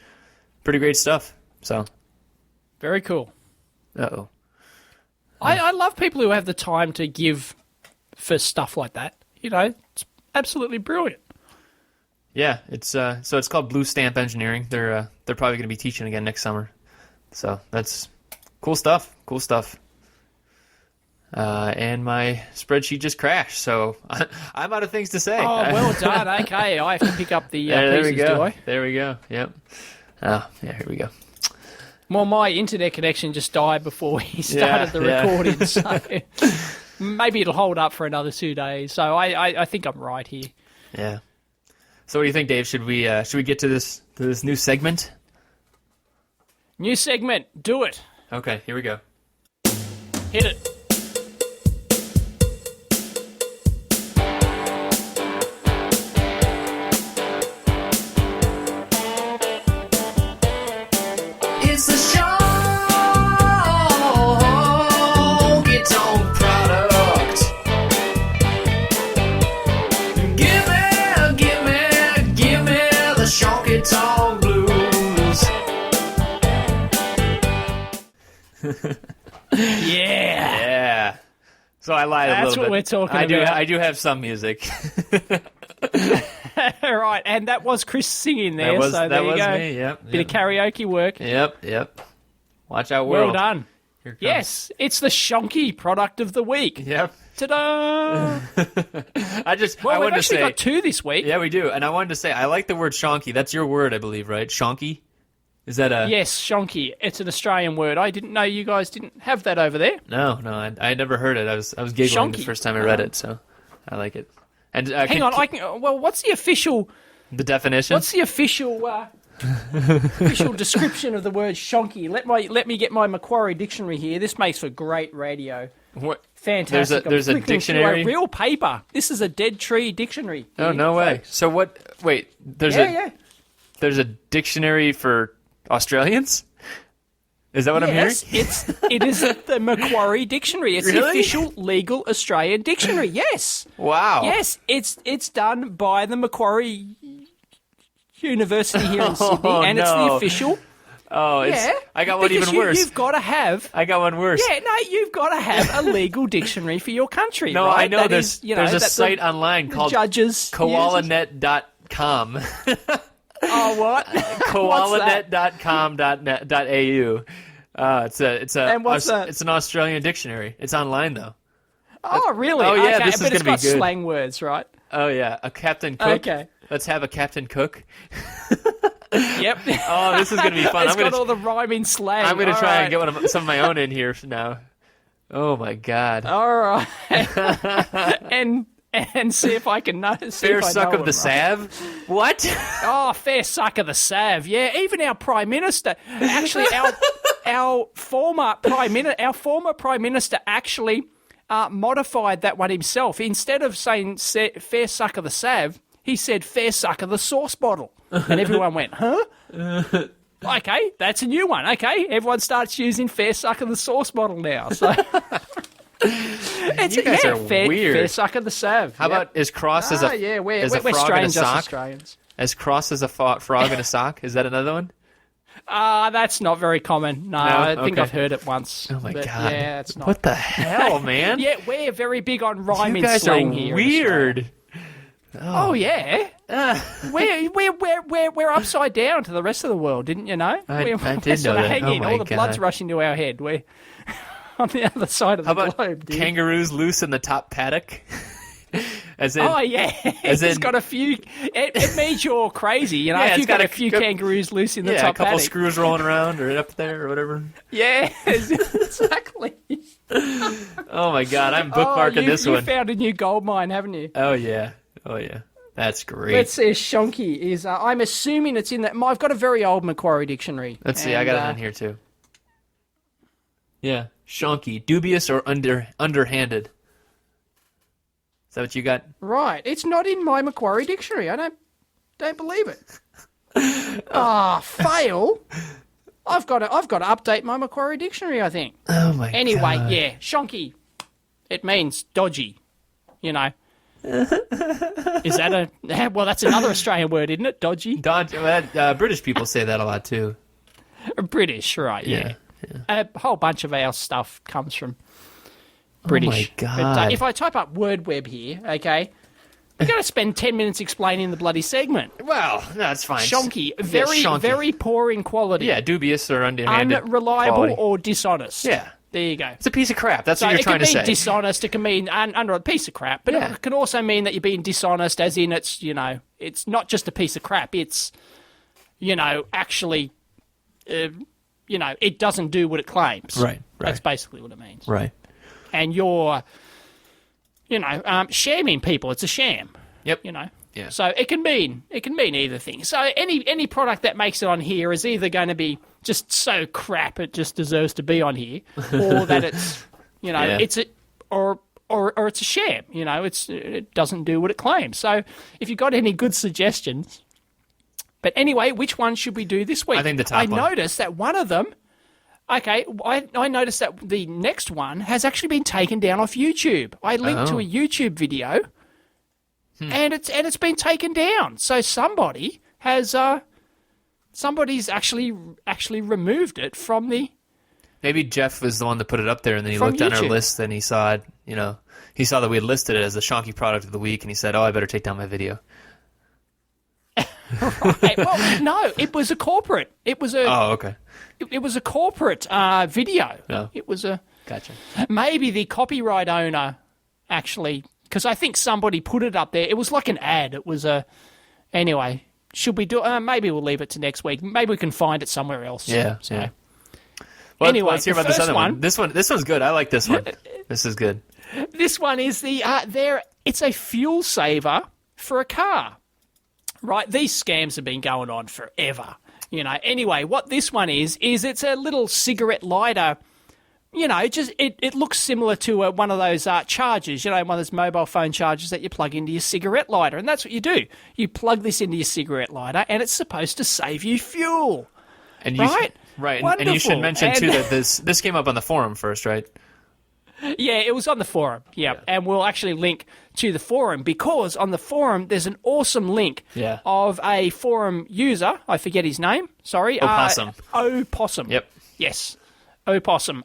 pretty great stuff. So very cool. Uh-oh. I love people who have the time to give for stuff like that. It's absolutely brilliant. Yeah, it's so it's called Blue Stamp Engineering. They're probably going to be teaching again next summer, so that's cool stuff. Cool stuff. And my spreadsheet just crashed, so I'm out of things to say. Oh, well done. Okay, I have to pick up the there pieces, we go. do I? There we go. Yep. Oh, yeah, here we go. Well, my internet connection just died before we started the recording, so maybe it'll hold up for another 2 days. So I think I'm right here. Yeah. So what do you think, Dave? Should we get to this new segment? New segment. Do it. Okay, here we go. Hit it. It's the Shonky Tonk product. Give me the Shonky Tonk blues. Yeah. So I lied a little bit. That's what we're talking about. I do have some music. Right, and that was Chris singing there, so there that you was go. me, yep. Bit of karaoke work. Yep. Watch out, world. Well done. Here it comes. Yes, it's the Shonky product of the week. Yep. Ta-da! We've We've actually got 2 this week. Yeah, we do. And I wanted to say, I like the word shonky. That's your word, I believe, right? Shonky? Is that a... Yes, Shonky. It's an Australian word. I didn't know you guys didn't have that over there. No, I had never heard it. I was giggling Shonky. the first time I read it, so I like it. And Hang on, what's the official... The definition? What's the official description of the word shonky? Let me get my Macquarie dictionary here. This makes for great radio. What? Fantastic. There's a I'm flicking through dictionary? a real paper. This is a Dead Tree dictionary. Oh, no way. So what... Wait, there's a dictionary for Australians? Is that what I'm hearing? Yes, it is the Macquarie dictionary. It's the Really? official legal Australian dictionary. Yes. Wow. Yes, it's done by the Macquarie University here in Sydney, and it's the official. Oh, I got one even worse. You've got to have. I got one worse. Yeah, no, you've got to have a legal dictionary for your country. No, right? I know That there's is, a site online called judges koalanet.com. Oh, what? koalanet.com.au. It's an Australian dictionary. It's online though. Oh, really? Oh, yeah, okay. this is But it's gonna be got good. slang words, right? Oh yeah, a Captain Cook. Okay. Let's have a Captain Cook. Yep. Oh, this is gonna be fun. It's got all the rhyming slang. I'm gonna All try right. and get some of my own in here now. Oh my God. All right. and see if I can know. Fair suck of the salve. What? Oh, fair suck of the salve. Yeah, even our Prime Minister, actually, our former Prime Minister actually modified that one himself. Instead of saying fair suck of the salve, he said fair suck of the sauce bottle. And everyone went, huh? Okay, that's a new one. Okay, everyone starts using fair suck of the sauce bottle now. So You guys are weird. Fair suck of the salve. How about as cross as a yeah, we're frog in a strange, us sock? Australians. As cross as a frog in a sock? Is that another one? That's not very common. No, I think Okay. I've heard it once. Oh my but God! Yeah, it's not. What the hell, man? Yeah, we're very big on You rhyming guys are slang here. in weird. Australia. Oh yeah. We're upside down to the rest of the world, didn't you know? I We're did know sort of that. hanging. Oh my All the blood's God. rushing to our head. on the other side of How the about globe, dude. kangaroos loose in the top paddock? As in, Oh, yeah. It's got a few... It means you're crazy, you know? Yeah, if it's you've got got a few kangaroos loose in the yeah, a top couple paddock. screws rolling around or up there or whatever. Yeah, exactly. Oh my God, I'm bookmarking this one. You found a new gold mine, haven't you? Oh yeah, that's great. Let's see, Shonky is... I'm assuming it's in that... I've got a very old Macquarie dictionary. Let's see, I got it in here too. Yeah, Shonky, dubious or underhanded. Is that what you got? Right, it's not in my Macquarie dictionary. I don't believe it. Fail. I've got to update my Macquarie dictionary, I think. Oh my God. Anyway, yeah, Shonky. It means dodgy, you know. Is that well, that's another Australian word, isn't it? Dodgy? British people say that a lot too. British, right, yeah. A whole bunch of our stuff comes from British. Oh my God. But, if I type up word web here, okay, we're going to spend 10 minutes explaining the bloody segment. Well, no, that's fine. Shonky, Shonky. very poor in quality. Yeah, dubious or underhanded. Unreliable quality. or dishonest. Yeah. There you go. It's a piece of crap. That's what you're trying to say. It can mean dishonest. It can mean under a piece of crap. But it can also mean that you're being dishonest, as in it's, you know, it's not just a piece of crap. It's, you know, actually, you know, it doesn't do what it claims. Right. That's basically what it means. Right. And you're, you know, shamming people. It's a sham. Yep. You know. Yeah. So it can mean either thing. So any product that makes it on here is either going to be just so crap it just deserves to be on here, or that it's, you know, or it's a sham. You know, it doesn't do what it claims. So if you've got any good suggestions, but anyway, which one should we do this week? I think the top one. I noticed that one of them. Okay, I noticed that the next one has actually been taken down off YouTube. I linked to a YouTube video. And it's been taken down. So somebody's actually removed it from the. Maybe Jeff was the one that put it up there, and then he From looked on our YouTube. list, and he saw it. You know, he saw that we had listed it as the Shonky product of the week, and he said, "Oh, I better take down my video." Right. Well, no, it was a corporate. It was a. Oh, okay. It was a corporate video. No. It was a. Gotcha. Maybe the copyright owner actually, because I think somebody put it up there. It was like an ad. It was a. Anyway, should we do? Maybe we'll leave it to next week. Maybe we can find it somewhere else. Yeah. So. Yeah. Well, Anyway, let's hear the about this first other one. This one's good. I like this one. This is good. This one is it's a fuel saver for a car. Right, these scams have been going on forever. You know. Anyway, what this one is it's a little cigarette lighter. You know, just it looks similar to one of those chargers. You know, one of those mobile phone chargers that you plug into your cigarette lighter, and that's what you do. You plug this into your cigarette lighter, and it's supposed to save you fuel. And right, right, Wonderful. and you should mention too that this came up on the forum first, right? Yeah, it was on the forum. Yeah, and we'll actually link to the forum because on the forum there's an awesome link of a forum user. I forget his name. Sorry, Opossum. Opossum. Yep. Yes, Opossum.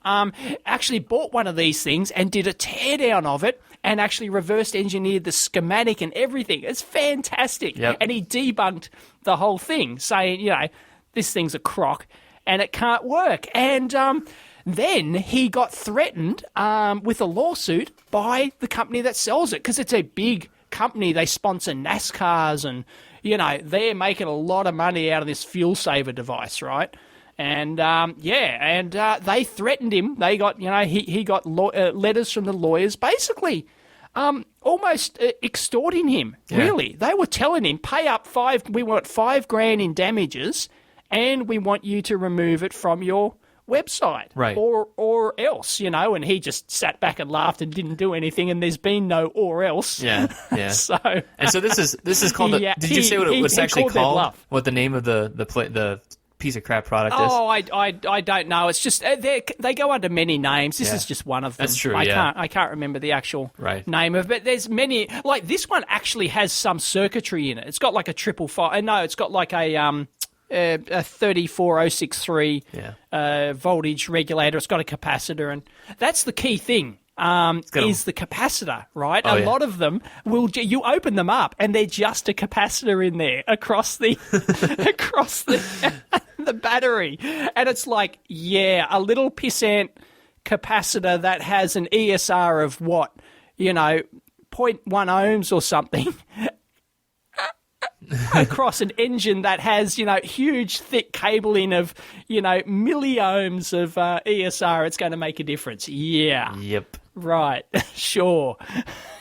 Actually bought one of these things and did a teardown of it and actually reverse engineered the schematic and everything. It's fantastic. Yep. And he debunked the whole thing, saying, you know, this thing's a crock and it can't work. And then he got threatened with a lawsuit by the company that sells it because it's a big company. They sponsor NASCARs and, you know, they're making a lot of money out of this fuel saver device, right? And, they threatened him. They got, you know, he got letters from the lawyers basically almost extorting him, really. They were telling him, pay up we want $5,000 in damages and we want you to remove it from your website, right? Or else, you know, and he just sat back and laughed and didn't do anything. And there's been no or else. Yeah. so this is called. Did you say what it was actually called? What the name of the piece of crap product is? Oh, I don't know. It's just they go under many names. This is just one of them. That's true. I can't remember the actual name of it. But there's many. Like this one actually has some circuitry in it. It's got like a 555. No, it's got like a 34063 voltage regulator. It's got a capacitor, and that's the key thing. Is the capacitor, right? A lot of them you open them up and they're just a capacitor in there across the the battery, and it's like a little pissant capacitor that has an ESR of what, you know, zero.1 ohms or something across an engine that has, you know, huge thick cabling of, you know, milliohms of ESR, it's going to make a difference. Yeah. Yep. Right. Sure.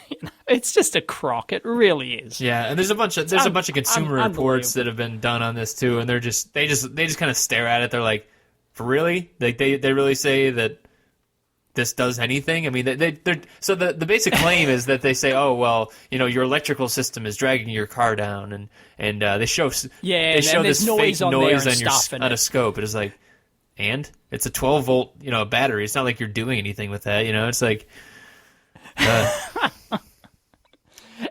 You know, it's just a crock. It really is. Yeah, and there's a bunch of consumer reports that have been done on this too, and they just kind of stare at it. They're like, "For really? Like they really say that this does anything?" I mean, they're so the basic claim is that they say, "Oh well, you know, your electrical system is dragging your car down," and they show this fake noise on a scope. It is like, and it's a 12-volt, you know, battery. It's not like you're doing anything with that, you know. It's like.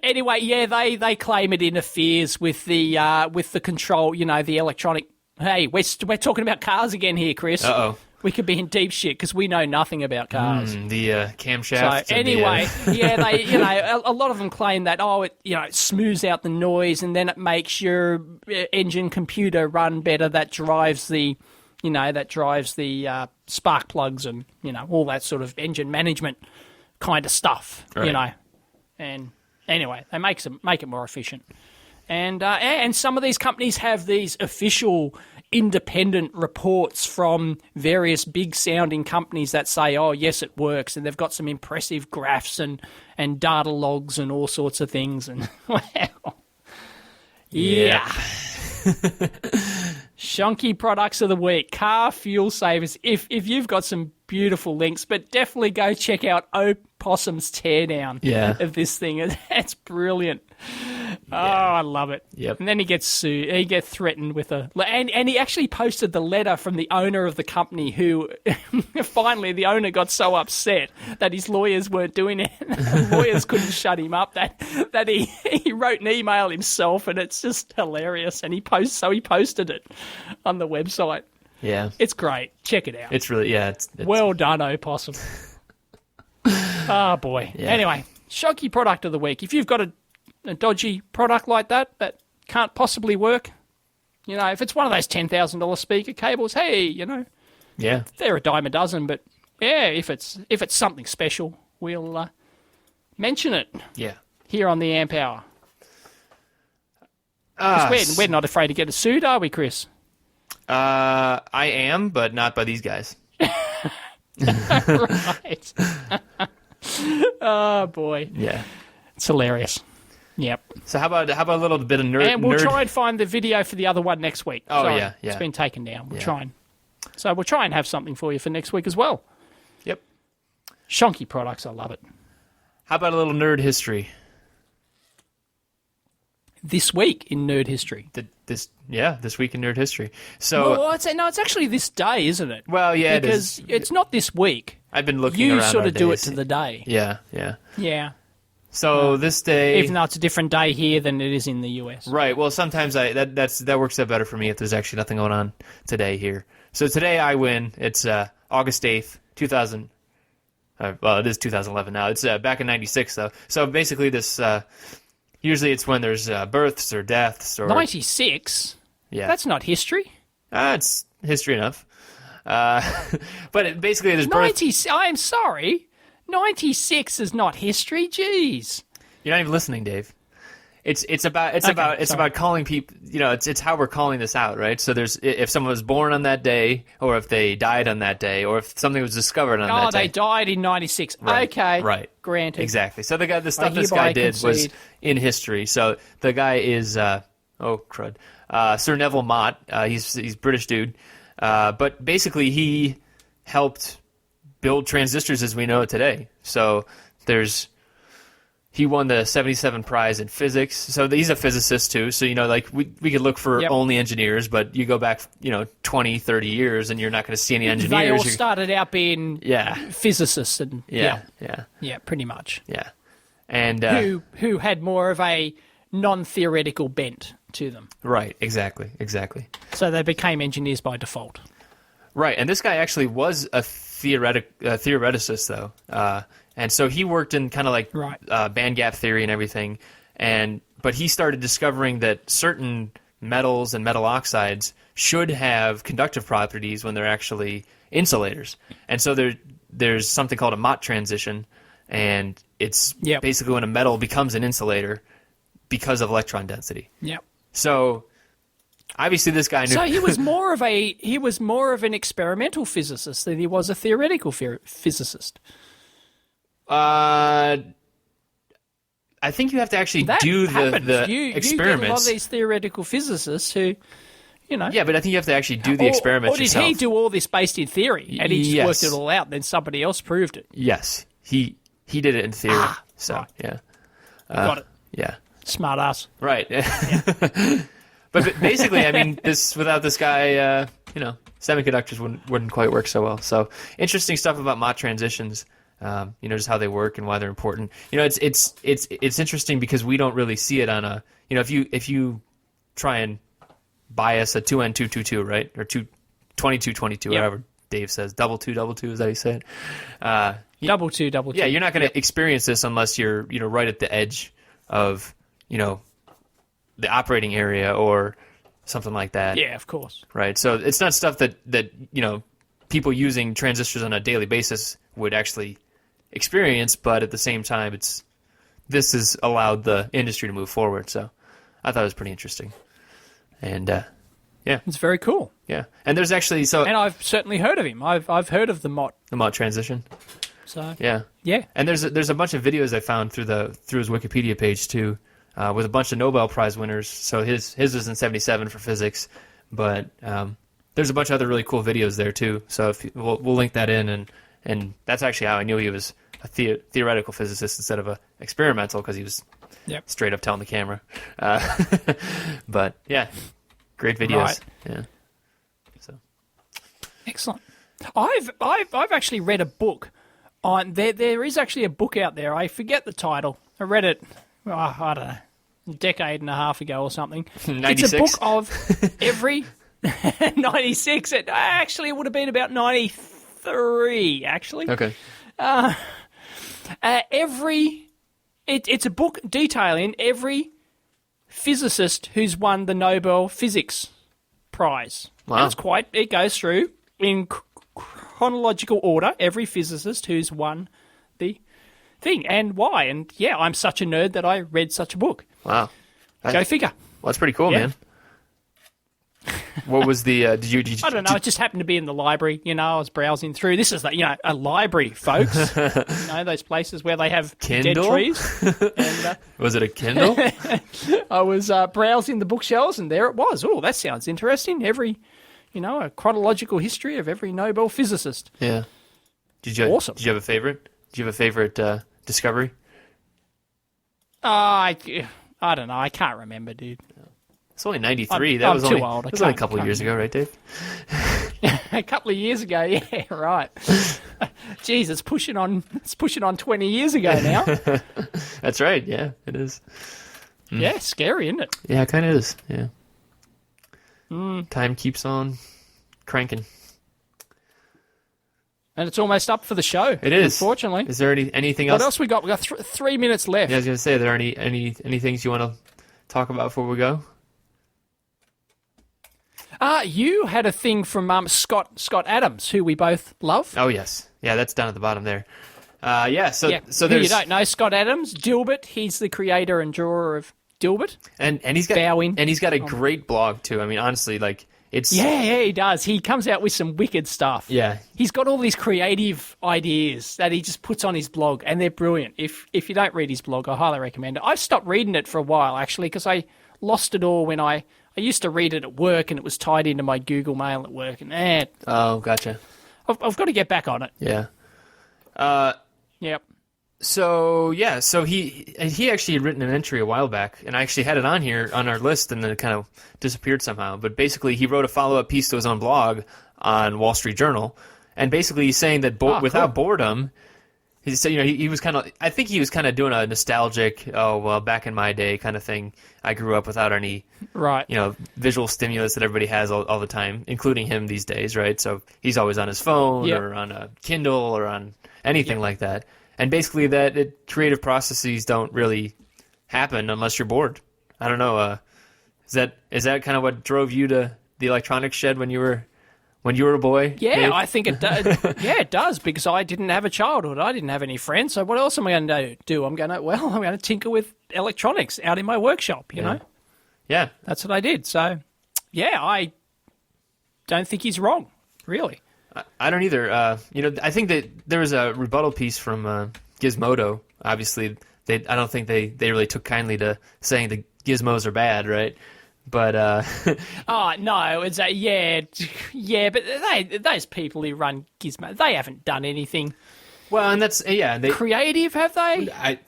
Anyway, yeah, they claim it interferes with the control, you know, the electronic. Hey, we're talking about cars again here, Chris. Uh-oh. We could be in deep shit because we know nothing about cars. The camshaft. So anyway, yeah, they, you know, a lot of them claim that it, you know, it smooths out the noise and then it makes your engine computer run better. That drives the spark plugs and, you know, all that sort of engine management kind of stuff, right. You know, and anyway, they make it more efficient, and some of these companies have these official independent reports from various big sounding companies that say, oh yes, it works, and they've got some impressive graphs and data logs and all sorts of things, and wow, yeah. Shonky products of the week, car fuel savers. If you've got some beautiful links, but definitely go check out Opossum's teardown of this thing. It's brilliant. Oh, I love it. Yep. And then he gets sued. He gets threatened with and he actually posted the letter from the owner of the company who finally the owner got so upset that his lawyers weren't doing it. Lawyers couldn't shut him up that he wrote an email himself, and it's just hilarious. And he posted it on the website. Yeah. It's great. Check it out. It's really, it's well done, Opossum. Oh, boy. Yeah. Anyway, Shonky product of the week. If you've got a dodgy product like that can't possibly work, you know, if it's one of those $10,000 speaker cables, hey, you know, yeah, they're a dime a dozen, but yeah, if it's something special, we'll mention it. Yeah, here on the Amp Hour. We're not afraid to get sued, are we, Chris? I am, but not by these guys. Right. Oh boy. Yeah, it's hilarious. Yep. So how about a little bit of nerd? And we'll try and find the video for the other one next week. Oh, Sorry, yeah. It's been taken down. We'll try and have something for you for next week as well. Yep. Shonky products, I love it. How about a little nerd history? This week in nerd history. This week in nerd history. So well, it's actually this day, isn't it? Well, yeah, because it's not this week. I've been looking you around. You sort of do it to the day. Yeah. Yeah. So this day, even though it's a different day here than it is in the US. Right. Well, sometimes that works out better for me if there's actually nothing going on today here. So today I win. It's August 8th, 2000. Well, it is 2011 now. It's back in '96 though. So basically, this usually it's when there's births or deaths or 96. Yeah, that's not history. It's history enough. But basically, there's 90. I'm sorry. 96 is not history. Jeez. You're not even listening, Dave. It's about calling people. You know, it's how we're calling this out, right? So there's if someone was born on that day, or if they died on that day, or if something was discovered on that day. Oh, they died in 96. Right, okay, right, granted. Exactly. So the stuff this guy did was in history. So the guy is Sir Neville Mott. He's a British dude, but basically he helped build transistors as we know it today. So he won the 77 prize in physics. So he's a physicist too. So, you know, like we could look for only engineers, but you go back, 20, 30 years and you're not going to see any engineers. They all started out being physicists and yeah, pretty much. Yeah. And who had more of a non-theoretical bent to them. Right, exactly. So they became engineers by default. Right, and this guy actually was a theoreticist, though. And so he worked in kind of like band gap theory and everything. But he started discovering that certain metals and metal oxides should have conductive properties when they're actually insulators. And so there's something called a Mott transition, and it's basically when a metal becomes an insulator because of electron density. Yep. So obviously this guy knew. So he was more of an experimental physicist than he was a theoretical physicist. I think you have to actually do the experiments. You get a lot of these theoretical physicists who, Yeah, but I think you have to actually do the experiments yourself. Or did he do all this based in theory, and he just worked it all out, and then somebody else proved it? Yes, he did it in theory. Right. Yeah. Got it. Yeah. Smart ass. Right. Yeah. But basically, I mean, without this guy, semiconductors wouldn't quite work so well. So interesting stuff about Mott transitions. Just how they work and why they're important. It's interesting because we don't really see it on a. If you try and bias a 2N222, right, or 2222, whatever Dave says, double two, is that how you say it? Double two. Yeah, you're not going to experience this unless you're right at the edge of the operating area or something like that. Yeah, of course. Right. So it's not stuff that people using transistors on a daily basis would actually experience, but at the same time, this has allowed the industry to move forward. So I thought it was pretty interesting. And it's very cool. Yeah, and there's actually and I've certainly heard of him. I've heard of the Mott transition. So yeah, and there's a bunch of videos I found through his Wikipedia page too, with a bunch of Nobel Prize winners. So his was in '77 for physics, but there's a bunch of other really cool videos there too. So we'll link that in, and that's actually how I knew he was a theoretical physicist instead of a experimental, because he was straight up telling the camera. But yeah, great videos. Right. Yeah. So excellent. I've actually read a book on there. There is actually a book out there. I forget the title. I read it. I don't know, a decade and a half ago or something. 96? It's a book of every 96. It would have been about 93. Actually, okay. It's a book detailing every physicist who's won the Nobel Physics Prize. Wow. It goes through in chronological order every physicist who's won the thing and why. And yeah, I'm such a nerd that I read such a book. Wow. Go figure. Well, that's pretty cool, man. What was the? Did you? I don't know. It just happened to be in the library. I was browsing through. This is a library, folks. Those places where they have Kindle? dead trees. And, was it a Kindle? I was browsing the bookshelves, and there it was. Oh, that sounds interesting. A chronological history of every Nobel physicist. Yeah. Awesome. Did you have a favorite? Did you have a favorite discovery? I don't know. I can't remember, dude. It's only 93. I'm that was too only, old. That was only a couple of years ago, right, Dave? A couple of years ago, yeah, right. Jeez, it's pushing on 20 years ago now. That's right. Yeah, it is. Yeah, scary, isn't it? Yeah, it kind of is. Yeah. Time keeps on cranking. And it's almost up for the show. It is. Unfortunately. Is there anything else? What else we got? We got 3 minutes left. Yeah, I was going to say, are there any things you want to talk about before we go? You had a thing from Scott Adams, who we both love. Oh, yes. Yeah, that's down at the bottom there. So who there's... you don't know, Scott Adams, Dilbert. He's the creator and drawer of Dilbert. And he's got a great blog, too. I mean, honestly, it's... Yeah, he does. He comes out with some wicked stuff. Yeah. He's got all these creative ideas that he just puts on his blog, and they're brilliant. If you don't read his blog, I highly recommend it. I've stopped reading it for a while, actually, because I lost it all when I used to read it at work, and it was tied into my Google Mail at work. And oh, gotcha. I've got to get back on it. Yeah. Yep. So he actually had written an entry a while back, and I actually had it on here on our list, and then it kind of disappeared somehow. But basically, he wrote a follow-up piece to his own blog on Wall Street Journal, and basically he's saying that without boredom, he said, he was kind of, I think he was kind of doing a nostalgic, back in my day kind of thing. I grew up without any, visual stimulus that everybody has all the time, including him these days, right? So he's always on his phone or on a Kindle or on anything like that. And basically that creative processes don't really happen unless you're bored. I don't know. Is that kind of what drove you to the electronics shed when you were when you were a boy? Yeah, Dave? I think it does. Yeah, it does, because I didn't have a childhood. I didn't have any friends. So what else am I going to do? I'm going to tinker with electronics out in my workshop, you know? Yeah. That's what I did. So, yeah, I don't think he's wrong, really. I don't either. I think that there was a rebuttal piece from Gizmodo. Obviously, I don't think they really took kindly to saying the gizmos are bad, right? But oh no, it's but those people who run Gizmo, they haven't done anything. Well, and that's they creative, have they? I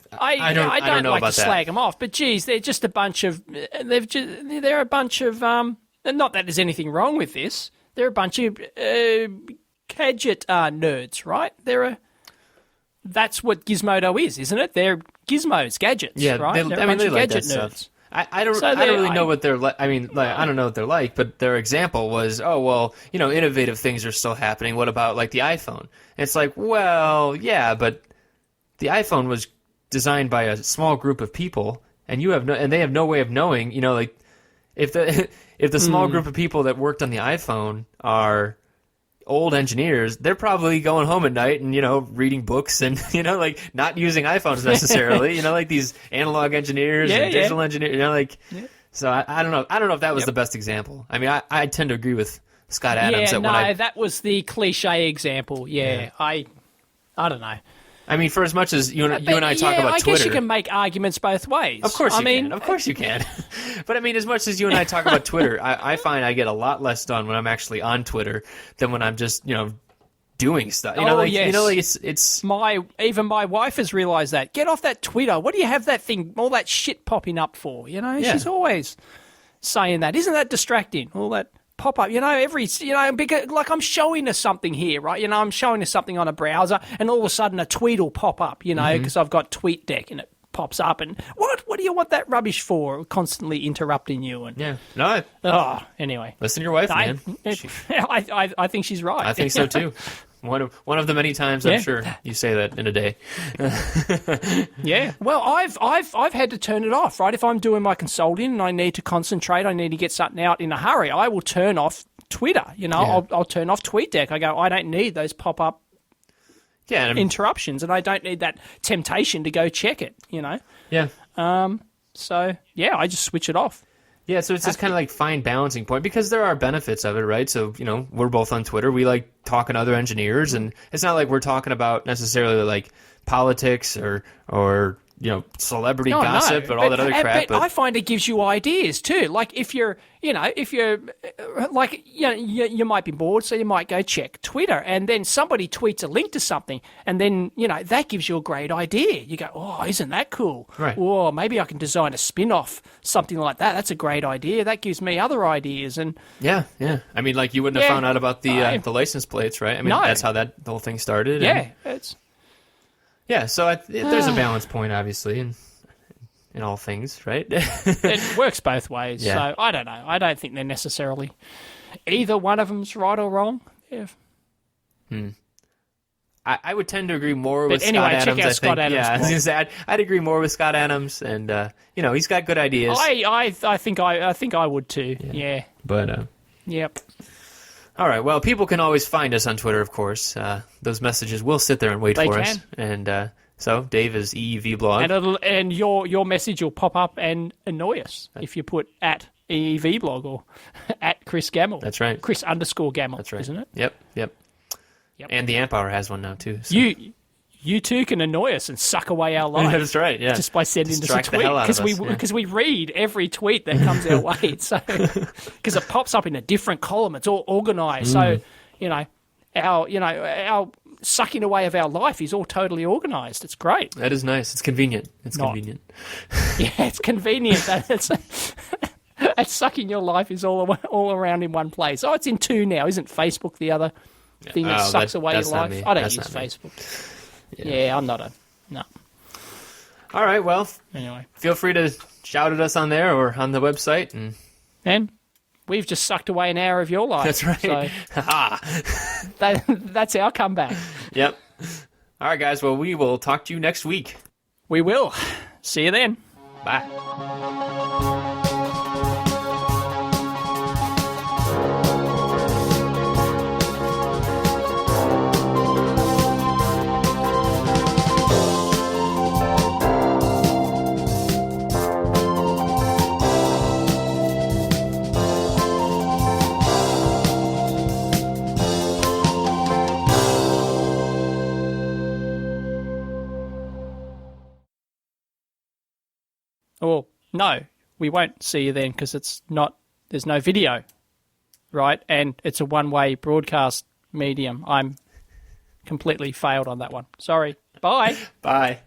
don't know like about to slag them off, but geez, they're just a bunch of they're a bunch of not that there's anything wrong with this. They're a bunch of gadget nerds, right? That's what Gizmodo is, isn't it? They're gizmos, gadgets, right? They're a bunch of like gadget that nerds. Stuff. I don't really know what they're like. I mean, I don't know what they're like, but their example was, innovative things are still happening. What about like the iPhone? And it's like, well, yeah, but the iPhone was designed by a small group of people, and they have no way of knowing, like if the small group of people that worked on the iPhone are old engineers, they're probably going home at night and reading books and like not using iPhones necessarily. Like these analog engineers and digital engineers. So I don't know. I don't know if that was the best example. I mean, I tend to agree with Scott Adams. That was the cliche example. I don't know. I mean, for as much as you and I talk about Twitter, I guess you can make arguments both ways. Of course, Of course you can. But I mean, as much as you and I talk about Twitter, I find I get a lot less done when I'm actually on Twitter than when I'm just doing stuff. It's even my wife has realised that. Get off that Twitter. What do you have that thing, all that shit popping up for? She's always saying that. Isn't that distracting? All that pop up, because like I'm showing her something here, right? I'm showing her something on a browser, and all of a sudden a tweet will pop up, because I've got TweetDeck and it pops up, and what do you want that rubbish for? Constantly interrupting you and anyway. Listen to your wife, man. I think she's right. I think so too. One of the many times I'm sure you say that in a day. Yeah. Well, I've had to turn it off, right? If I'm doing my consulting and I need to concentrate, I need to get something out in a hurry, I will turn off Twitter. I'll turn off TweetDeck. I go, I don't need those pop-up interruptions, and I don't need that temptation to go check it, Yeah. So, I just switch it off. Yeah, so it's this kind of like fine balancing point, because there are benefits of it, right? So, we're both on Twitter. We like talking to other engineers, and it's not like we're talking about necessarily like politics or celebrity gossip and all that other crap. But I find it gives you ideas too. Like if you're you might be bored, so you might go check Twitter, and then somebody tweets a link to something, and then that gives you a great idea. You go, oh, isn't that cool? Right. Or maybe I can design a spin-off, something like that. That's a great idea. That gives me other ideas. And yeah. I mean, like you wouldn't have found out about the license plates, right? I mean, that's how that whole thing started. So there's a balance point, obviously, in all things, right? It works both ways. Yeah. So I don't know. I don't think they're necessarily either one of them's right or wrong. Yeah. I would tend to agree more with anyway, Scott Adams. Check out Scott Adams. Yeah, I was going to say I'd agree more with Scott Adams, and he's got good ideas. I think I would too. Yeah. But yep. All right. Well, people can always find us on Twitter, of course. Those messages will sit there and wait for us. And so Dave is EEVblog. And your message will pop up and annoy us if you put at EEVblog or at Chris Gamble. That's right. Chris_Gamble. That's right. Isn't it? Yep. And the Amp Hour has one now too. So. You too can annoy us and suck away our life. That's right, yeah. Just by sending us a tweet. Because we read every tweet that comes our way. So because it pops up in a different column. It's all organised. So, our sucking away of our life is all totally organised. It's great. That is nice. It's convenient. Convenient. Yeah, it's convenient. It's sucking your life is all around in one place. Oh, it's in two now. Isn't Facebook the other thing that sucks away your life? I don't use Facebook. Yeah, I'm not no. All right, well, anyway, feel free to shout at us on there or on the website. And we've just sucked away an hour of your life. That's right. So that's our comeback. Yep. All right, guys, well, we will talk to you next week. We will. See you then. Bye. no, we won't see you then because there's no video, right? And it's a one-way broadcast medium. I'm completely failed on that one. Sorry. Bye. Bye.